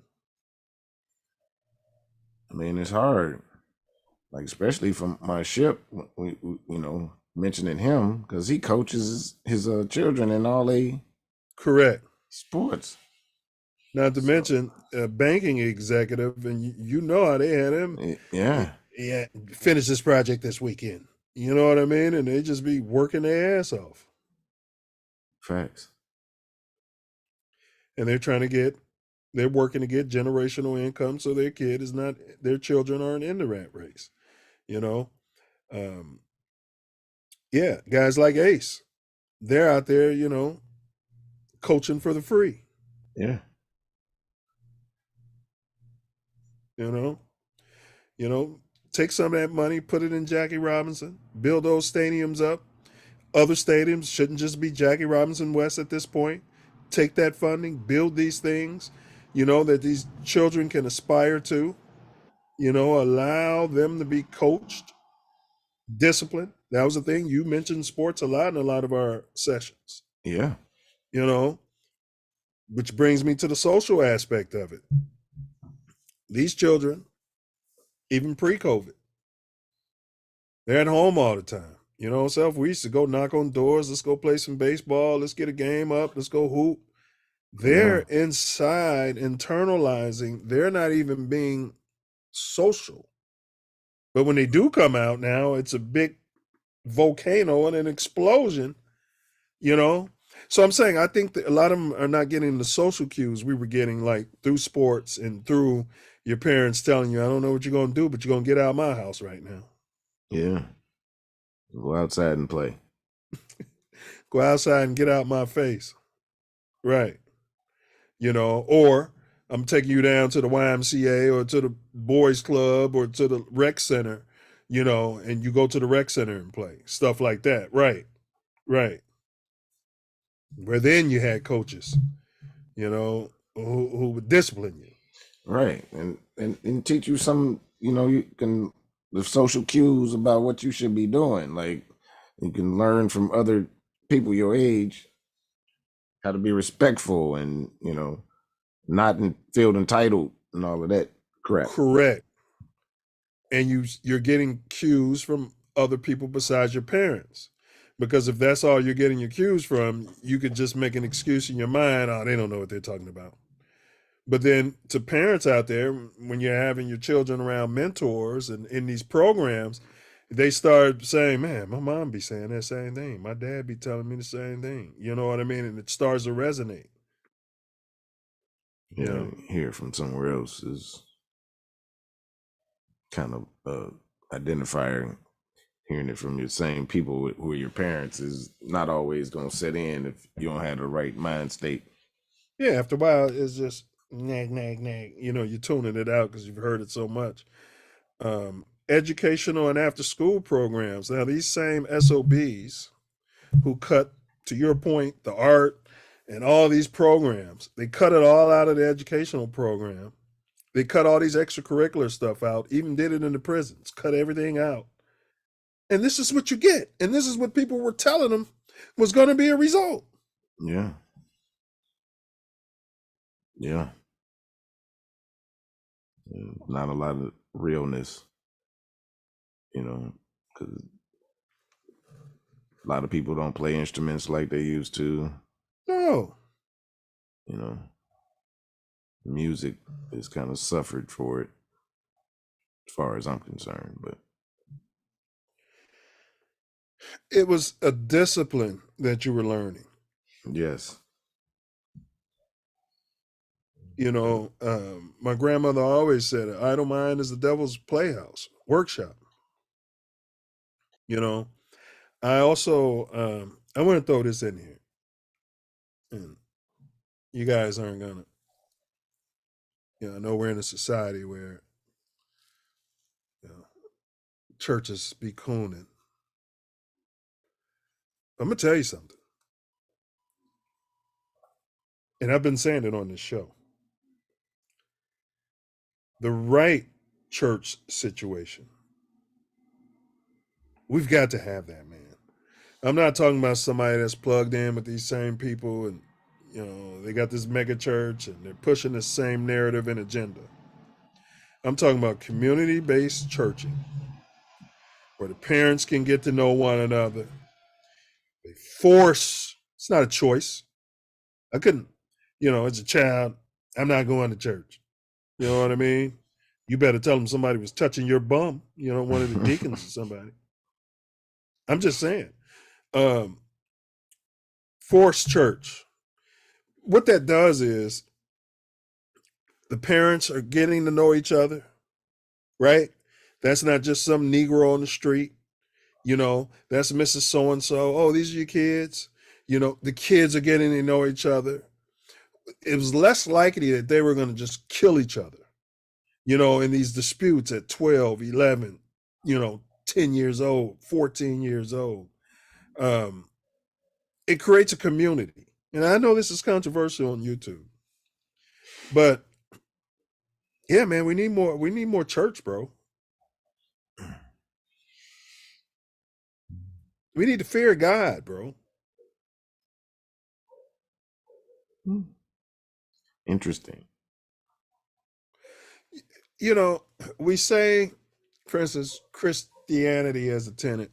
I mean, it's hard. Like, especially from my ship, mentioning him because he coaches his children in all correct sports. Not to mention a banking executive, and you know how they had him. Yeah, finish this project this weekend. You know what I mean? And they just be working their ass off. Facts. And they're working to get generational income so their children aren't in the rat race. Yeah, guys like Ace, they're out there, coaching for the free. Yeah. Take some of that money, put it in Jackie Robinson, build those stadiums up. Other stadiums shouldn't just be Jackie Robinson West at this point. Take that funding, build these things, that these children can aspire to, allow them to be coached, disciplined. That was the thing. You mentioned sports a lot in a lot of our sessions. Yeah. Which brings me to the social aspect of it. These children, even pre-COVID, they're at home all the time. We used to go knock on doors. Let's go play some baseball. Let's get a game up. Let's go hoop. They're inside internalizing. They're not even being social. But when they do come out now, it's a big volcano and an explosion, So I'm saying I think that a lot of them are not getting the social cues we were getting, like through sports and through your parents telling you, I don't know what you're going to do, but you're going to get out of my house right now. Yeah. Go outside and play. Go outside and get out my face. Right. Or I'm taking you down to the YMCA or to the boys club or to the rec center, and you go to the rec center and play. Stuff like that. Right. Right. Where then you had coaches, who would discipline you. Right. And teach you some, the social cues about what you should be doing. Like, you can learn from other people your age how to be respectful and, not feel entitled and all of that crap. Correct. And you're getting cues from other people besides your parents. Because if that's all you're getting your cues from, you could just make an excuse in your mind. Oh, they don't know what they're talking about. But then to parents out there, when you're having your children around mentors and in these programs, they start saying, man, my mom be saying that same thing. My dad be telling me the same thing. You know what I mean? And it starts to resonate. Yeah, hear from somewhere else is kind of identifier. Hearing it from your same people who are your parents is not always going to set in if you don't have the right mind state. Yeah, after a while, it's just nag, nag, nag. You're tuning it out because you've heard it so much. Educational and after school programs. Now, these same SOBs who cut, to your point, the art and all these programs, they cut it all out of the educational program. They cut all these extracurricular stuff out, even did it in the prisons, cut everything out. And this is what you get. And this is what people were telling them was going to be a result. Yeah. Yeah. Not a lot of realness, because a lot of people don't play instruments like they used to. No. Music has kind of suffered for it, as far as I'm concerned. But it was a discipline that you were learning. Yes. My grandmother always said, an idle mind is the devil's playhouse, workshop. I also, I want to throw this in here. And you guys aren't going to, I know we're in a society where churches be cooning. I'm going to tell you something. And I've been saying it on this show. The right church situation, we've got to have that, man. I'm not talking about somebody that's plugged in with these same people and, they got this mega church and they're pushing the same narrative and agenda. I'm talking about community-based churching where the parents can get to know one another. They force, it's not a choice. I couldn't, as a child, I'm not going to church. You know what I mean? You better tell them somebody was touching your bum, one of the deacons or somebody. I'm just saying. Forced church. What that does is the parents are getting to know each other, right? That's not just some Negro on the street. That's Mrs. So-and-so. Oh, these are your kids. The kids are getting to know each other. It was less likely that they were going to just kill each other, in these disputes at 12, 11, 10 years old, 14 years old. It creates a community. And I know this is controversial on YouTube, but yeah, man, we need more church, bro. We need to fear God, bro. Interesting. We say, for instance, Christianity as a tenet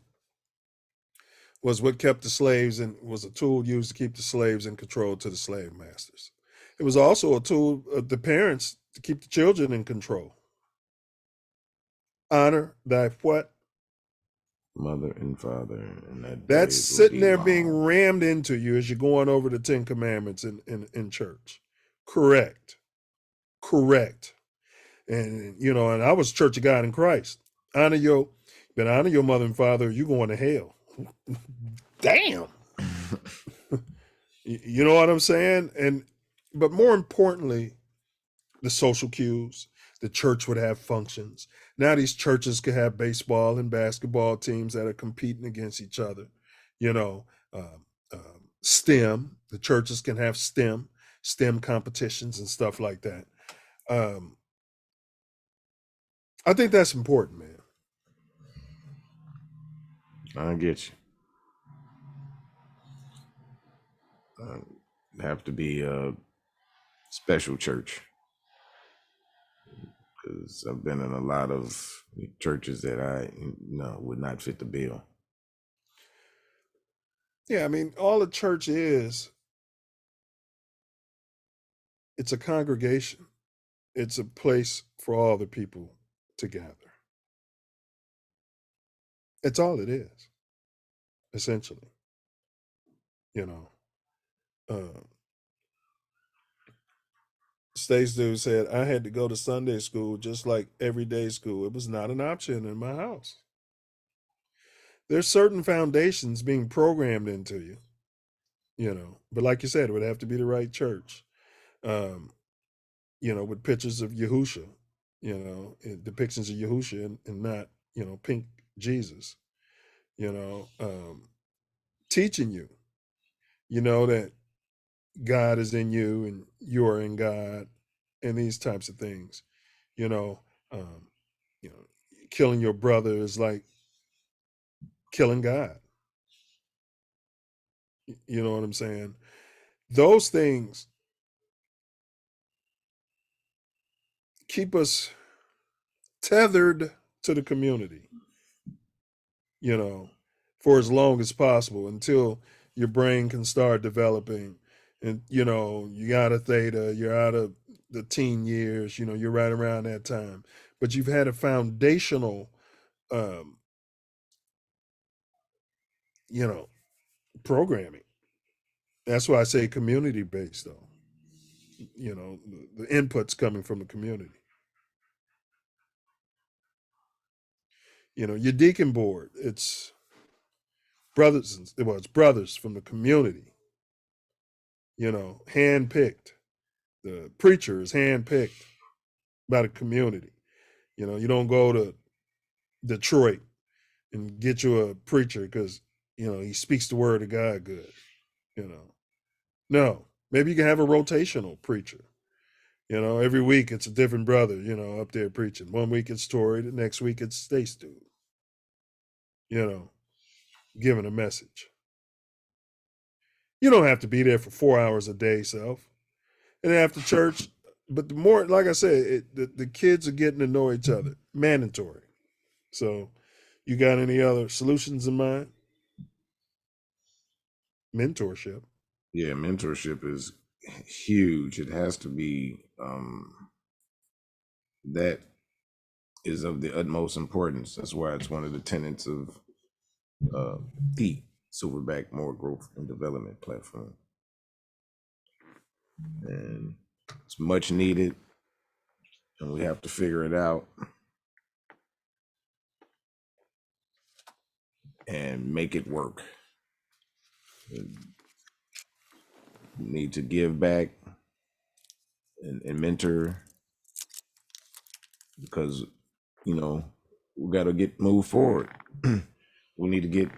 was what kept the slaves and was a tool used to keep the slaves in control to the slave masters. It was also a tool of the parents to keep the children in control. Honor thy what? Mother and father. And that's sitting there being rammed into you as you're going over the 10 Commandments in church. Correct. And, and I was Church of God in Christ. Honor your mother and father, you're going to hell. Damn. You know what I'm saying? But more importantly, the social cues. The church would have functions. Now these churches could have baseball and basketball teams that are competing against each other. STEM. The churches can have STEM competitions and stuff like that. I think that's important, man. I get you. Have to be a special church, because I've been in a lot of churches that I would not fit the bill. Yeah, I mean, all a church is, it's a congregation. It's a place for all the people to gather. It's all it is, essentially. Stace Dude said, I had to go to Sunday school just like everyday school. It was not an option in my house. There's certain foundations being programmed into you, but like you said, it would have to be the right church, with pictures of Yahusha, depictions of Yahusha and not, pink Jesus, teaching you, that God is in you and you are in God and these types of things, um, killing your brother is like killing God. You know what I'm saying? Those things keep us tethered to the community, you know, for as long as possible until your brain can start developing. And, you know, you got a theta, you're out of the teen years, you know, you're right around that time. But you've had a foundational, you know, programming. That's why I say community based, though. You know, the inputs coming from the community. You know, your deacon board, it's it's brothers from the community, you know, handpicked. The preacher is handpicked by the community. You know, you don't go to Detroit and get you a preacher because, you know, he speaks the word of God good, you know. No, maybe you can have a rotational preacher. You know, every week it's a different brother, you know, up there preaching. One week it's Tory, the next week it's Stace Dude, you know, giving a message. You don't have to be there for 4 hours a day, Self. And after church, but the more, like I said, the kids are getting to know each other. Mandatory. So, you got any other solutions in mind? Mentorship. Yeah, mentorship is huge. It has to be. That is of the utmost importance. That's why it's one of the tenets of the Silverback More Growth and Development Platform. And it's much needed, and we have to figure it out and make it work. We need to give back and mentor, because, you know, we got to move forward. We need to get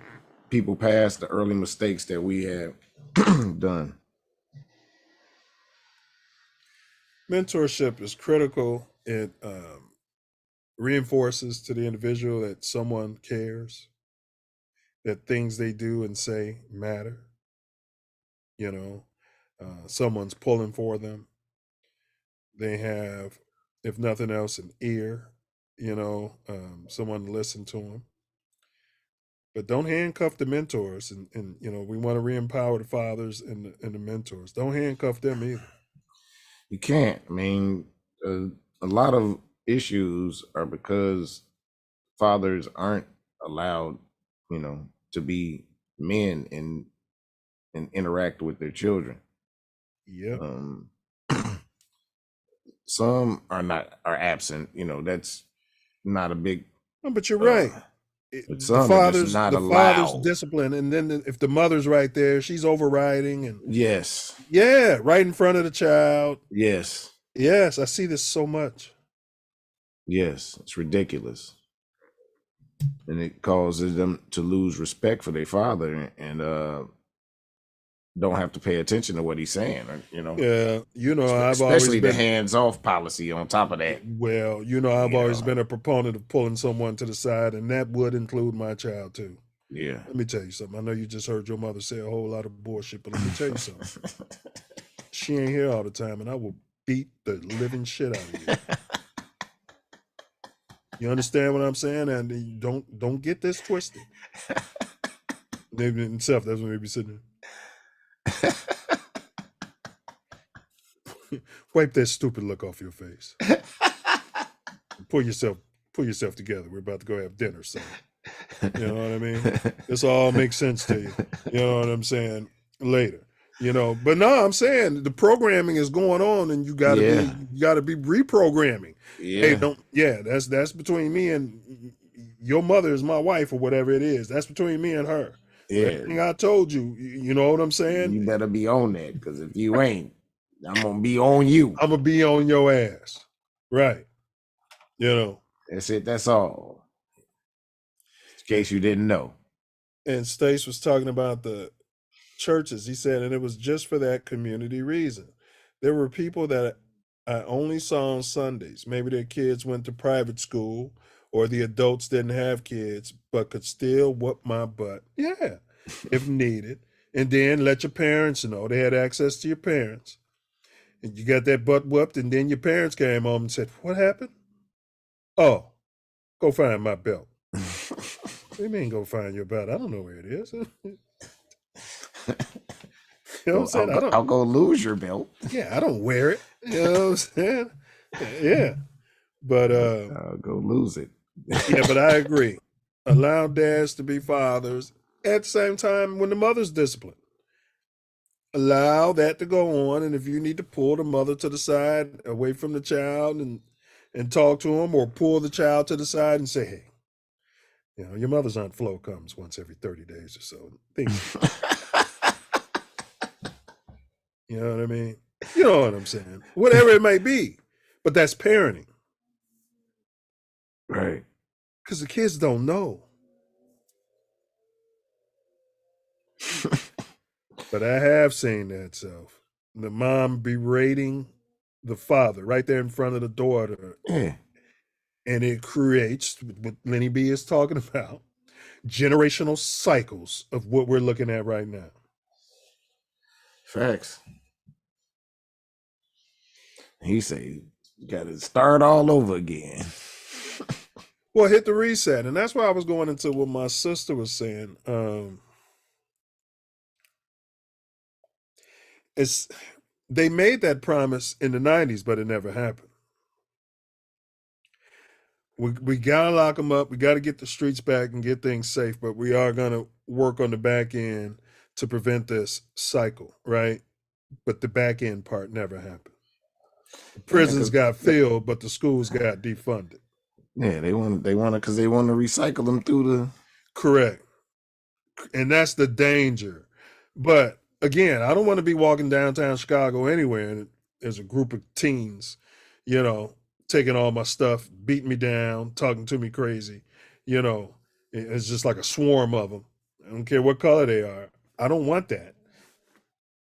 people past the early mistakes that we have done. Mentorship is critical. It reinforces to the individual that someone cares, that things they do and say matter. You know, someone's pulling for them. They have, if nothing else, an ear, you know, someone to listen to them. But don't handcuff the mentors. And you know, we want to re-empower the fathers and the mentors. Don't handcuff them either. You can't. I mean, a lot of issues are because fathers aren't allowed, you know, to be men and interact with their children. Yeah. Some are absent. You know, that's not a big. No, but you're right. But some are just not allowed. Father's discipline, and then if the mother's right there, she's overriding, and yes, yeah, right in front of the child. Yes, I see this so much. Yes, it's ridiculous, and it causes them to lose respect for their father and don't have to pay attention to what he's saying. You know. Yeah, you know, I've especially always been the hands-off policy on top of that. Well, you know, I've always been a proponent of pulling someone to the side, and that would include my child too. Yeah. Let me tell you something. I know you just heard your mother say a whole lot of bullshit, but let me tell you something. She ain't here all the time, and I will beat the living shit out of you. You understand what I'm saying? And don't get this twisted. Maybe himself, that's when they be sitting there. Wipe that stupid look off your face. Pull yourself together. We're about to go have dinner, son. You know what I mean? This all makes sense to you. You know what I'm saying? Later. You know, but no, I'm saying the programming is going on, and you gotta be reprogramming. Yeah. Hey, that's between me and your mother is my wife or whatever it is. That's between me and her. Yeah. Everything I told you, you know what I'm saying? You better be on that, because if you ain't, I'm gonna be on you. I'm gonna be on your ass. Right. You know. That's it. That's all. In case you didn't know. And Stace was talking about the churches. He said, and it was just for that community reason. There were people that I only saw on Sundays. Maybe their kids went to private school, or the adults didn't have kids, but could still whoop my butt. Yeah, if needed. And then let your parents know. They had access to your parents. And you got that butt whooped, and then your parents came home and said, what happened? Oh, Go find my belt. What do you mean go find your belt? I don't know where it is. You know what I'm saying? I'll go lose your belt. Yeah, I don't wear it. You know what I'm saying? Yeah. But I'll go lose it. yeah, but I agree. Allow dads to be fathers at the same time when the mother's disciplined. Allow that to go on, and if you need to pull the mother to the side away from the child and talk to him, or pull the child to the side and say, hey, you know, your mother's on flow comes once every 30 days or so. You know what I mean? You know what I'm saying? Whatever it may be. But that's parenting. Right. Because the kids don't know. But I have seen that, Self. The mom berating the father right there in front of the daughter. Yeah. And it creates what Lenny B is talking about, generational cycles of what we're looking at right now. Facts. He say you got to start all over again. Well, hit the reset. And that's why I was going into what my sister was saying. They made that promise in the 90s, but it never happened. We got to lock them up. We got to get the streets back and get things safe, but we are going to work on the back end to prevent this cycle, right? But the back end part never happened. The prisons got filled, but the schools got defunded. Yeah, they want to because they want to recycle them through the. Correct. And that's the danger. But again, I don't want to be walking downtown Chicago anywhere and there's a group of teens, you know, taking all my stuff, beating me down, talking to me crazy. You know, it's just like a swarm of them. I don't care what color they are. I don't want that.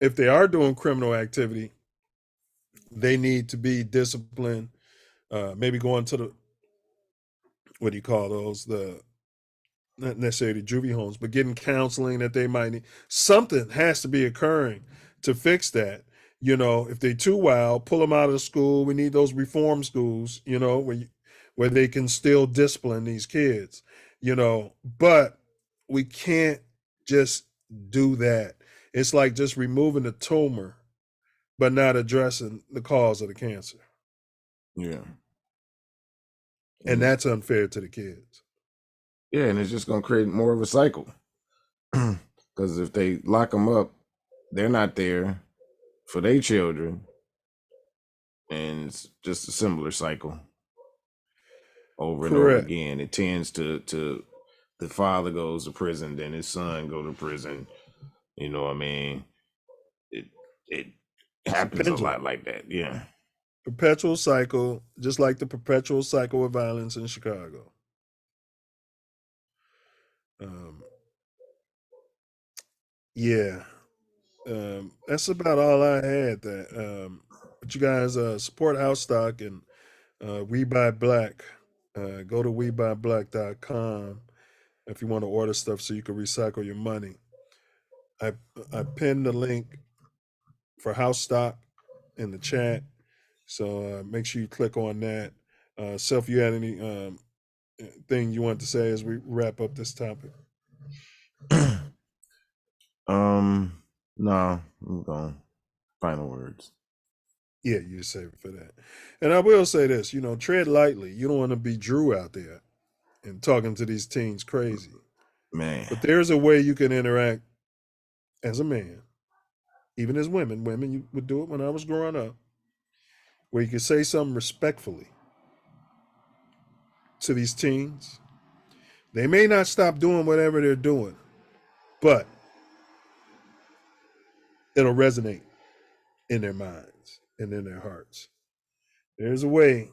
If they are doing criminal activity, they need to be disciplined. Maybe going to the, what do you call those? Not necessarily juvie homes, but getting counseling that they might need. Something has to be occurring to fix that. You know, if they're too wild, pull them out of the school. We need those reform schools, you know, where they can still discipline these kids, you know, but we can't just do that. It's like just removing the tumor, but not addressing the cause of the cancer. Yeah. And that's unfair to the kids. Yeah, and it's just going to create more of a cycle. Because if they lock them up, they're not there for their children. And it's just a similar cycle over and over again. It tends to the father goes to prison, then his son go to prison. You know what I mean? It happens a lot like that. Yeah. Perpetual cycle, just like the perpetual cycle of violence in Chicago. That's about all I had. But you guys support House Stock and We Buy Black. Go to WeBuyBlack.com if you want to order stuff so you can recycle your money. I pinned the link for House Stock in the chat, so make sure you click on that. Self, you had any thing you want to say as we wrap up this topic? No, I'm going. Final words. Yeah, you save it for that. And I will say this, you know, tread lightly. You don't want to be Drew out there and talking to these teens crazy. Man. But there's a way you can interact as a man, even as women. Women, you would do it when I was growing up, where you can say something respectfully to these teens. They may not stop doing whatever they're doing, but it'll resonate in their minds and in their hearts. There's a way.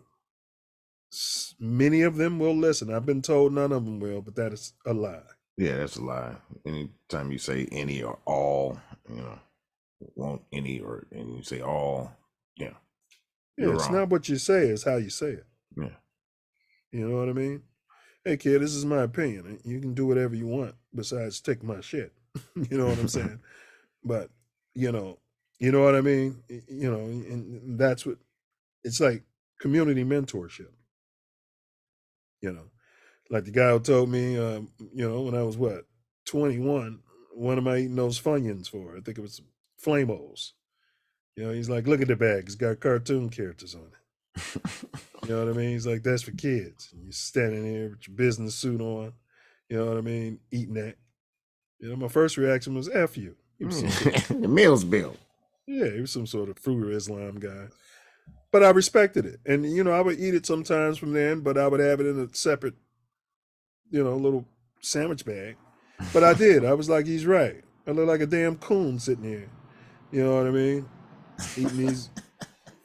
Many of them will listen. I've been told none of them will, but that is a lie. Yeah, that's a lie. Anytime you say any or all, you know, won't any or and you say all, yeah. Yeah, it's not what you say, it's how you say it. Yeah. You know what I mean? Hey kid, this is my opinion. You can do whatever you want besides take my shit. You know what I'm saying? But you know what I mean? You know, and that's what it's like, community mentorship. You know, Like the guy who told me, when I was 21, what am I eating those Funyuns for? I think it was Flamos. He's like, look at the bag. It's got cartoon characters on it. You know what I mean? He's like, that's for kids. And you're standing here with your business suit on. You know what I mean? Eating that. My first reaction was F you. He was The meal's bill. Yeah, he was some sort of fruit of Islam guy. But I respected it. And, I would eat it sometimes from then, but I would have it in a separate, little sandwich bag. But I did. I was like, he's right. I look like a damn coon sitting here. You know what I mean? Eating these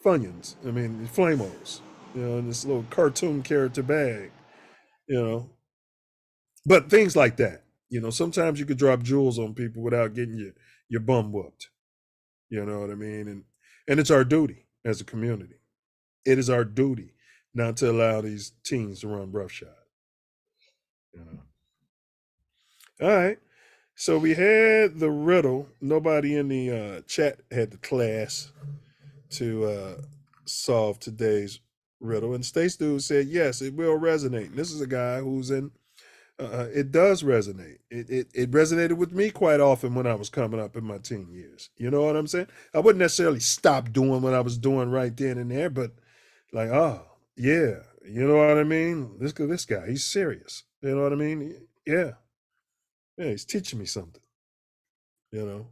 Funyuns. I mean, Flamos. In this little cartoon character bag. But things like that. Sometimes you could drop jewels on people without getting your bum whooped. You know what I mean? And it's our duty as a community. It is our duty not to allow these teens to run roughshod. All right. So we had the riddle. Nobody in the chat had the class to solve today's riddle. And Stace Dude said, yes, it will resonate. And this is a guy who's in, it does resonate. It resonated with me quite often when I was coming up in my teen years. You know what I'm saying? I wouldn't necessarily stop doing what I was doing right then and there, but like, oh, yeah, you know what I mean? This guy, he's serious. You know what I mean? Yeah. Yeah, he's teaching me something. All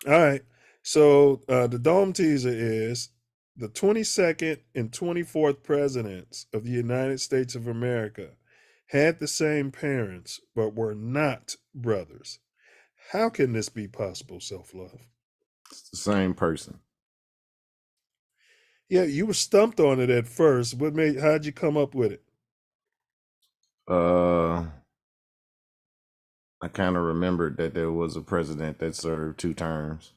right. So the dome teaser is the 22nd and 24th presidents of the United States of America had the same parents, but were not brothers. How can this be possible, Self Love? It's the same person. Yeah, you were stumped on it at first. How'd you come up with it? I kind of remembered that there was a president that served 2 terms,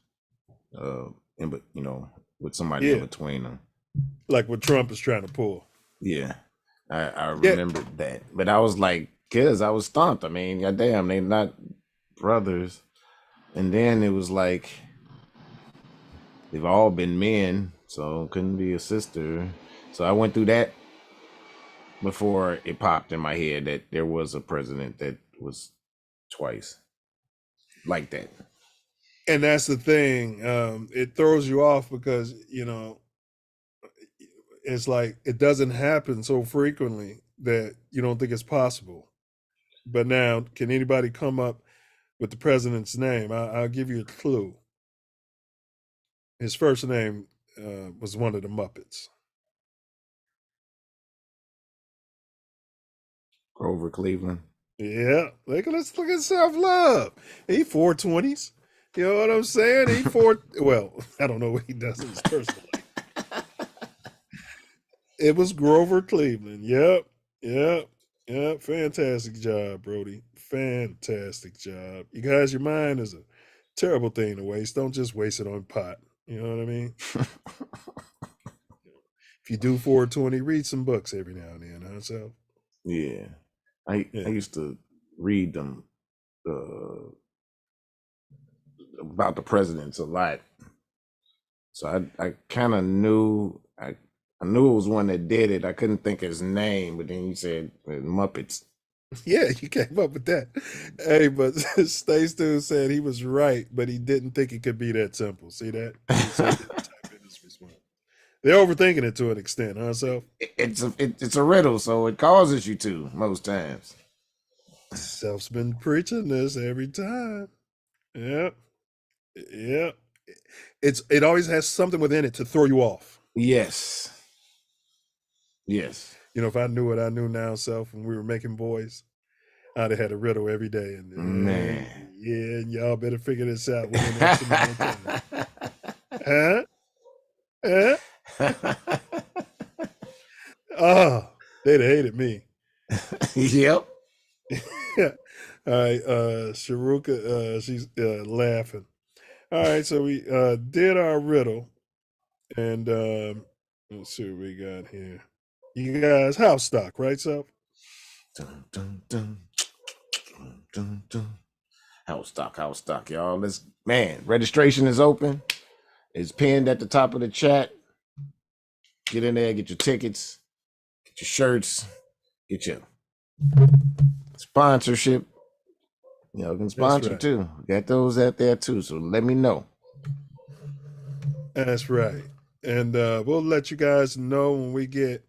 with somebody in between them. Like what Trump is trying to pull. Yeah, I remembered that. But I was like, kids, I was stumped. I mean, goddamn, they're not brothers. And then it was like, they've all been men, so couldn't be a sister. So I went through that before it popped in my head that there was a president that was twice like that. And that's the thing. It throws you off because, it's like it doesn't happen so frequently that you don't think it's possible. But now, can anybody come up with the president's name? I'll give you a clue. His first name was one of the Muppets. Grover Cleveland. Yeah, let's look at Self Love. He 420s. You know what I'm saying? Well, I don't know what he does in his personal life. It was Grover Cleveland. Yep. Fantastic job, Brody. Fantastic job. You guys, your mind is a terrible thing to waste. Don't just waste it on pot. You know what I mean? If you do 420, read some books every now and then, huh, Self? Yeah. I used to read them about the presidents a lot. So I kind of knew, I knew it was one that did it. I couldn't think of his name, but then you said Muppets. Yeah, you came up with that. Hey, but Stace Dude said he was right, but he didn't think it could be that simple. See that? They're overthinking it to an extent, huh, Self? It's a riddle, so it causes you to most times. Self's been preaching this every time. Yep. It always has something within it to throw you off. Yes. If I knew what I knew now, Self, when we were making boys, I'd have had a riddle every day. And man, yeah, and y'all better figure this out within X amount of time. Huh? Oh, they'd have hated me. Yep. All right, Sharuka, she's laughing. All right, so we did our riddle, and let's see what we got here. You guys, house stock, right, Self? Dun, dun, dun. Dun, dun. House stock, y'all. Registration is open. It's pinned at the top of the chat. Get in there, get your tickets, get your shirts, Get your sponsorship. Y'all can sponsor right. too. Got those out there too. So let me know. That's right. And we'll let you guys know when we get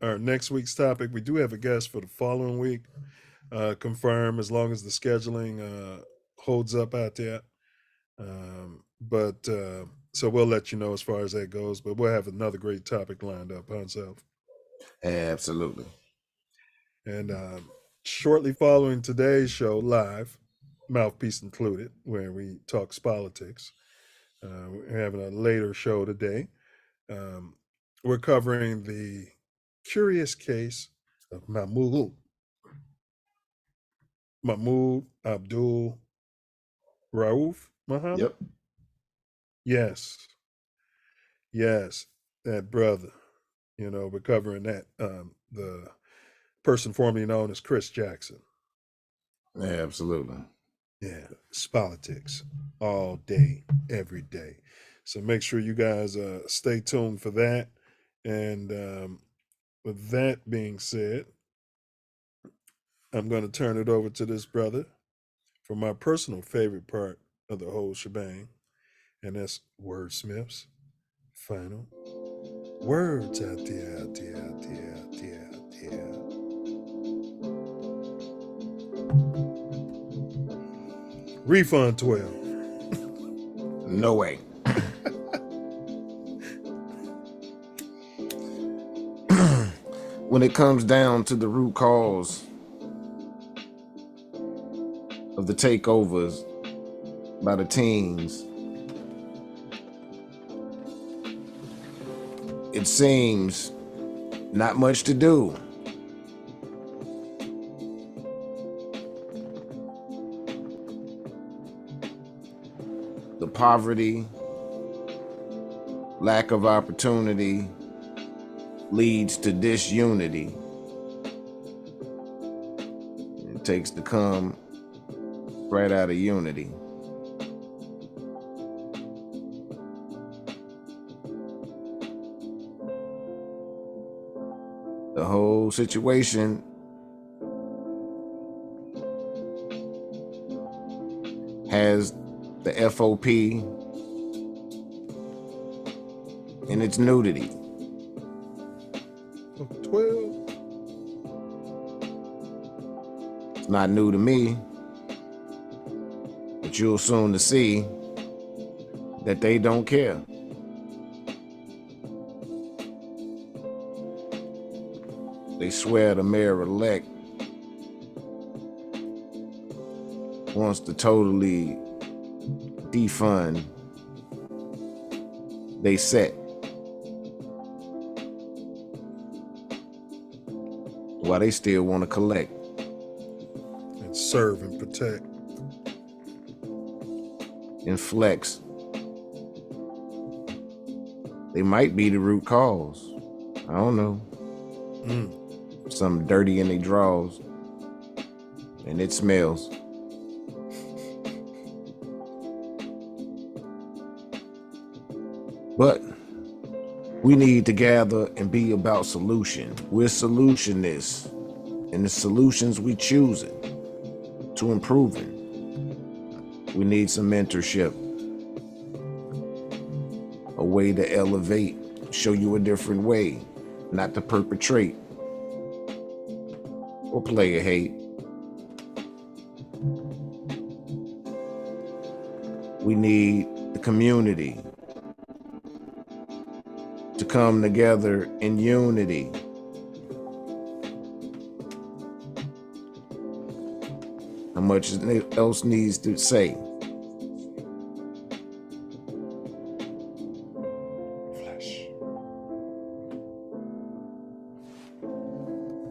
our next week's topic. We do have a guest for the following week. Confirm as long as the scheduling holds up out there. But so we'll let you know as far as that goes. But we'll have another great topic lined up, huh, Self? Absolutely. And shortly following today's show live, Mouthpiece included, where we talk politics. We're having a later show today. We're covering the curious case of Mahmoud Abdul Rauf Muhammad. Yep. Yes, that brother. You know, we're covering that. The person formerly known as Chris Jackson. Yeah, absolutely. Yeah, it's politics all day, every day. So make sure you guys stay tuned for that. And with that being said, I'm going to turn it over to this brother for my personal favorite part of the whole shebang, and that's Wordsmith's final words out there, out there, out there, out there, out there. Refund 12. No way. When it comes down to the root cause of the takeovers by the teens, it seems not much to do. The poverty, lack of opportunity leads to disunity. It takes to come right out of unity. The whole situation has the FOP in its nudity. 12. It's not new to me, but you'll soon to see that they don't care. They swear the mayor-elect wants to totally defund they set. While they still want to collect. And serve and protect. And flex. They might be the root cause. I don't know. Something dirty in their drawers. And it smells. But we need to gather and be about solution. We're solutionists. And the solutions we choosing to improving. We need some mentorship. A way to elevate, show you a different way, not to perpetrate or play a hate. We need the community to come together in unity. How much else needs to say?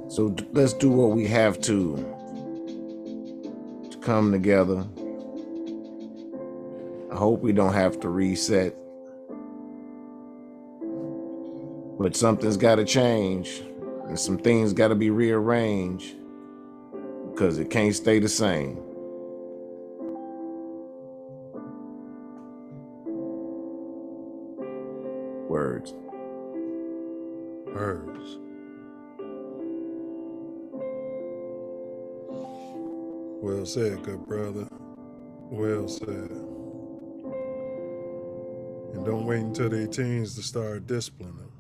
So let's do what we have to come together. I hope we don't have to reset. But something's got to change, and some things got to be rearranged, because it can't stay the same. Words. Words. Well said, good brother. Well said. And don't wait until they're teens to start disciplining them.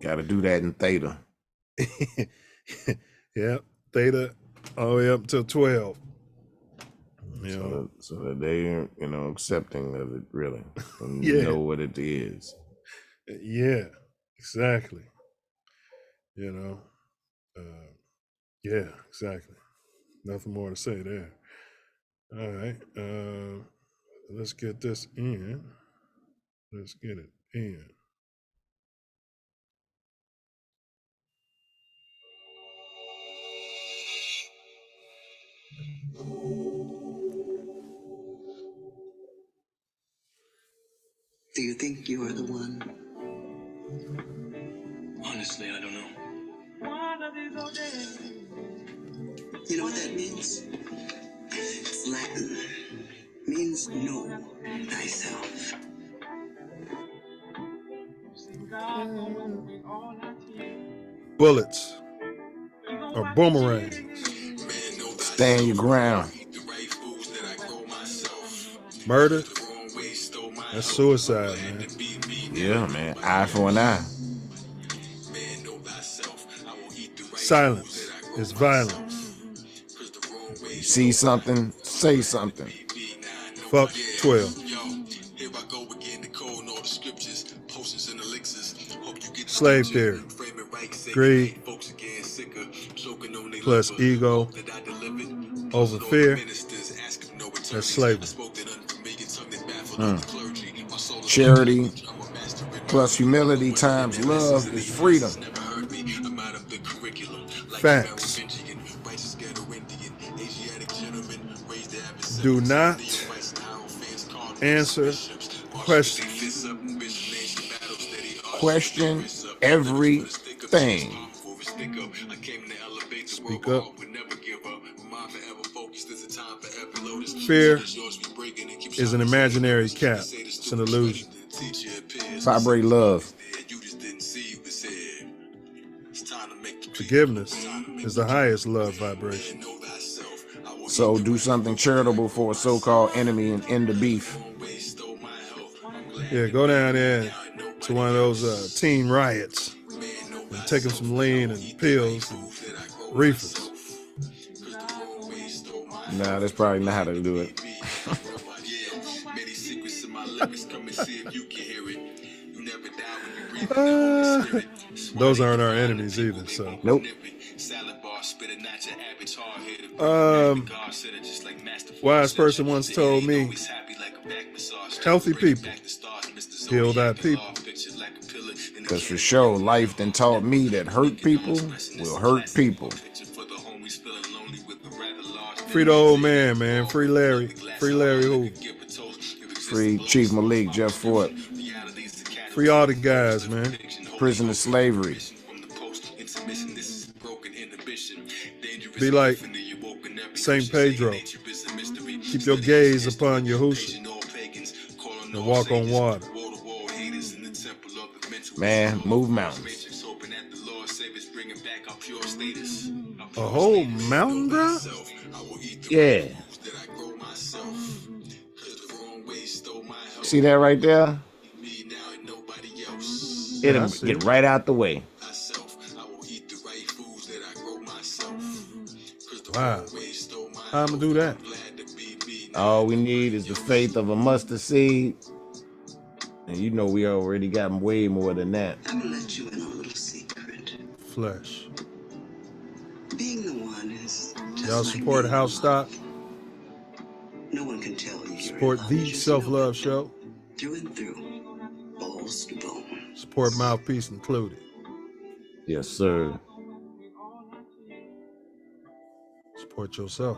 Got to do that in theta. Yep, theta all the way up to 12. So that they, accepting of it really, and Yeah. know what it is. Yeah, exactly. Yeah, exactly. Nothing more to say there. All right, let's get this in. Let's get it in. Do you think you are the one? Honestly, I don't know. You know what that means? It's Latin. Means know thyself. Bullets or boomerangs. Stand your ground. Murder? That's suicide, man. Yeah, man. Eye for an eye. Silence is violence. You see something, say something. Fuck 12. Slave theory. Greed plus ego over fear. That's slavery. Charity plus humility times love is freedom. Facts. Do not answer questions. Question everything. Speak up. Fear is an imaginary cap. It's an illusion. Vibrate love. Forgiveness is the highest love vibration. So do something charitable for a so-called enemy and end the beef. Yeah, go down there to one of those teen riots and take them some lean and pills and reefers. Nah, that's probably not how to do it. Those aren't our enemies either, so. Nope. Wise person once told me, healthy people heal that people. Because for sure, life then taught me that hurt people will hurt people. Free the old man. Free Larry. Free Larry Hoover. Free Chief Malik, Jeff Fort. Free all the guys, man. Prison of slavery. Be like St. Pedro. Keep your gaze upon Yahushua and walk on water. Man, move mountains. A whole mountain, bro? Yeah. See that right there? It'll get right out the way. Wow. How I'm gonna do that? All we need is the faith of a mustard seed. And you know we already got way more than that. I'm gonna let you in a little secret. Flesh. Being the one is just Y'all support like House Stock? No one can tell you. Support the Self Luv Show. Through and through. Balls to bone. Support Mouthpiece included. Yes, sir. Support yourself.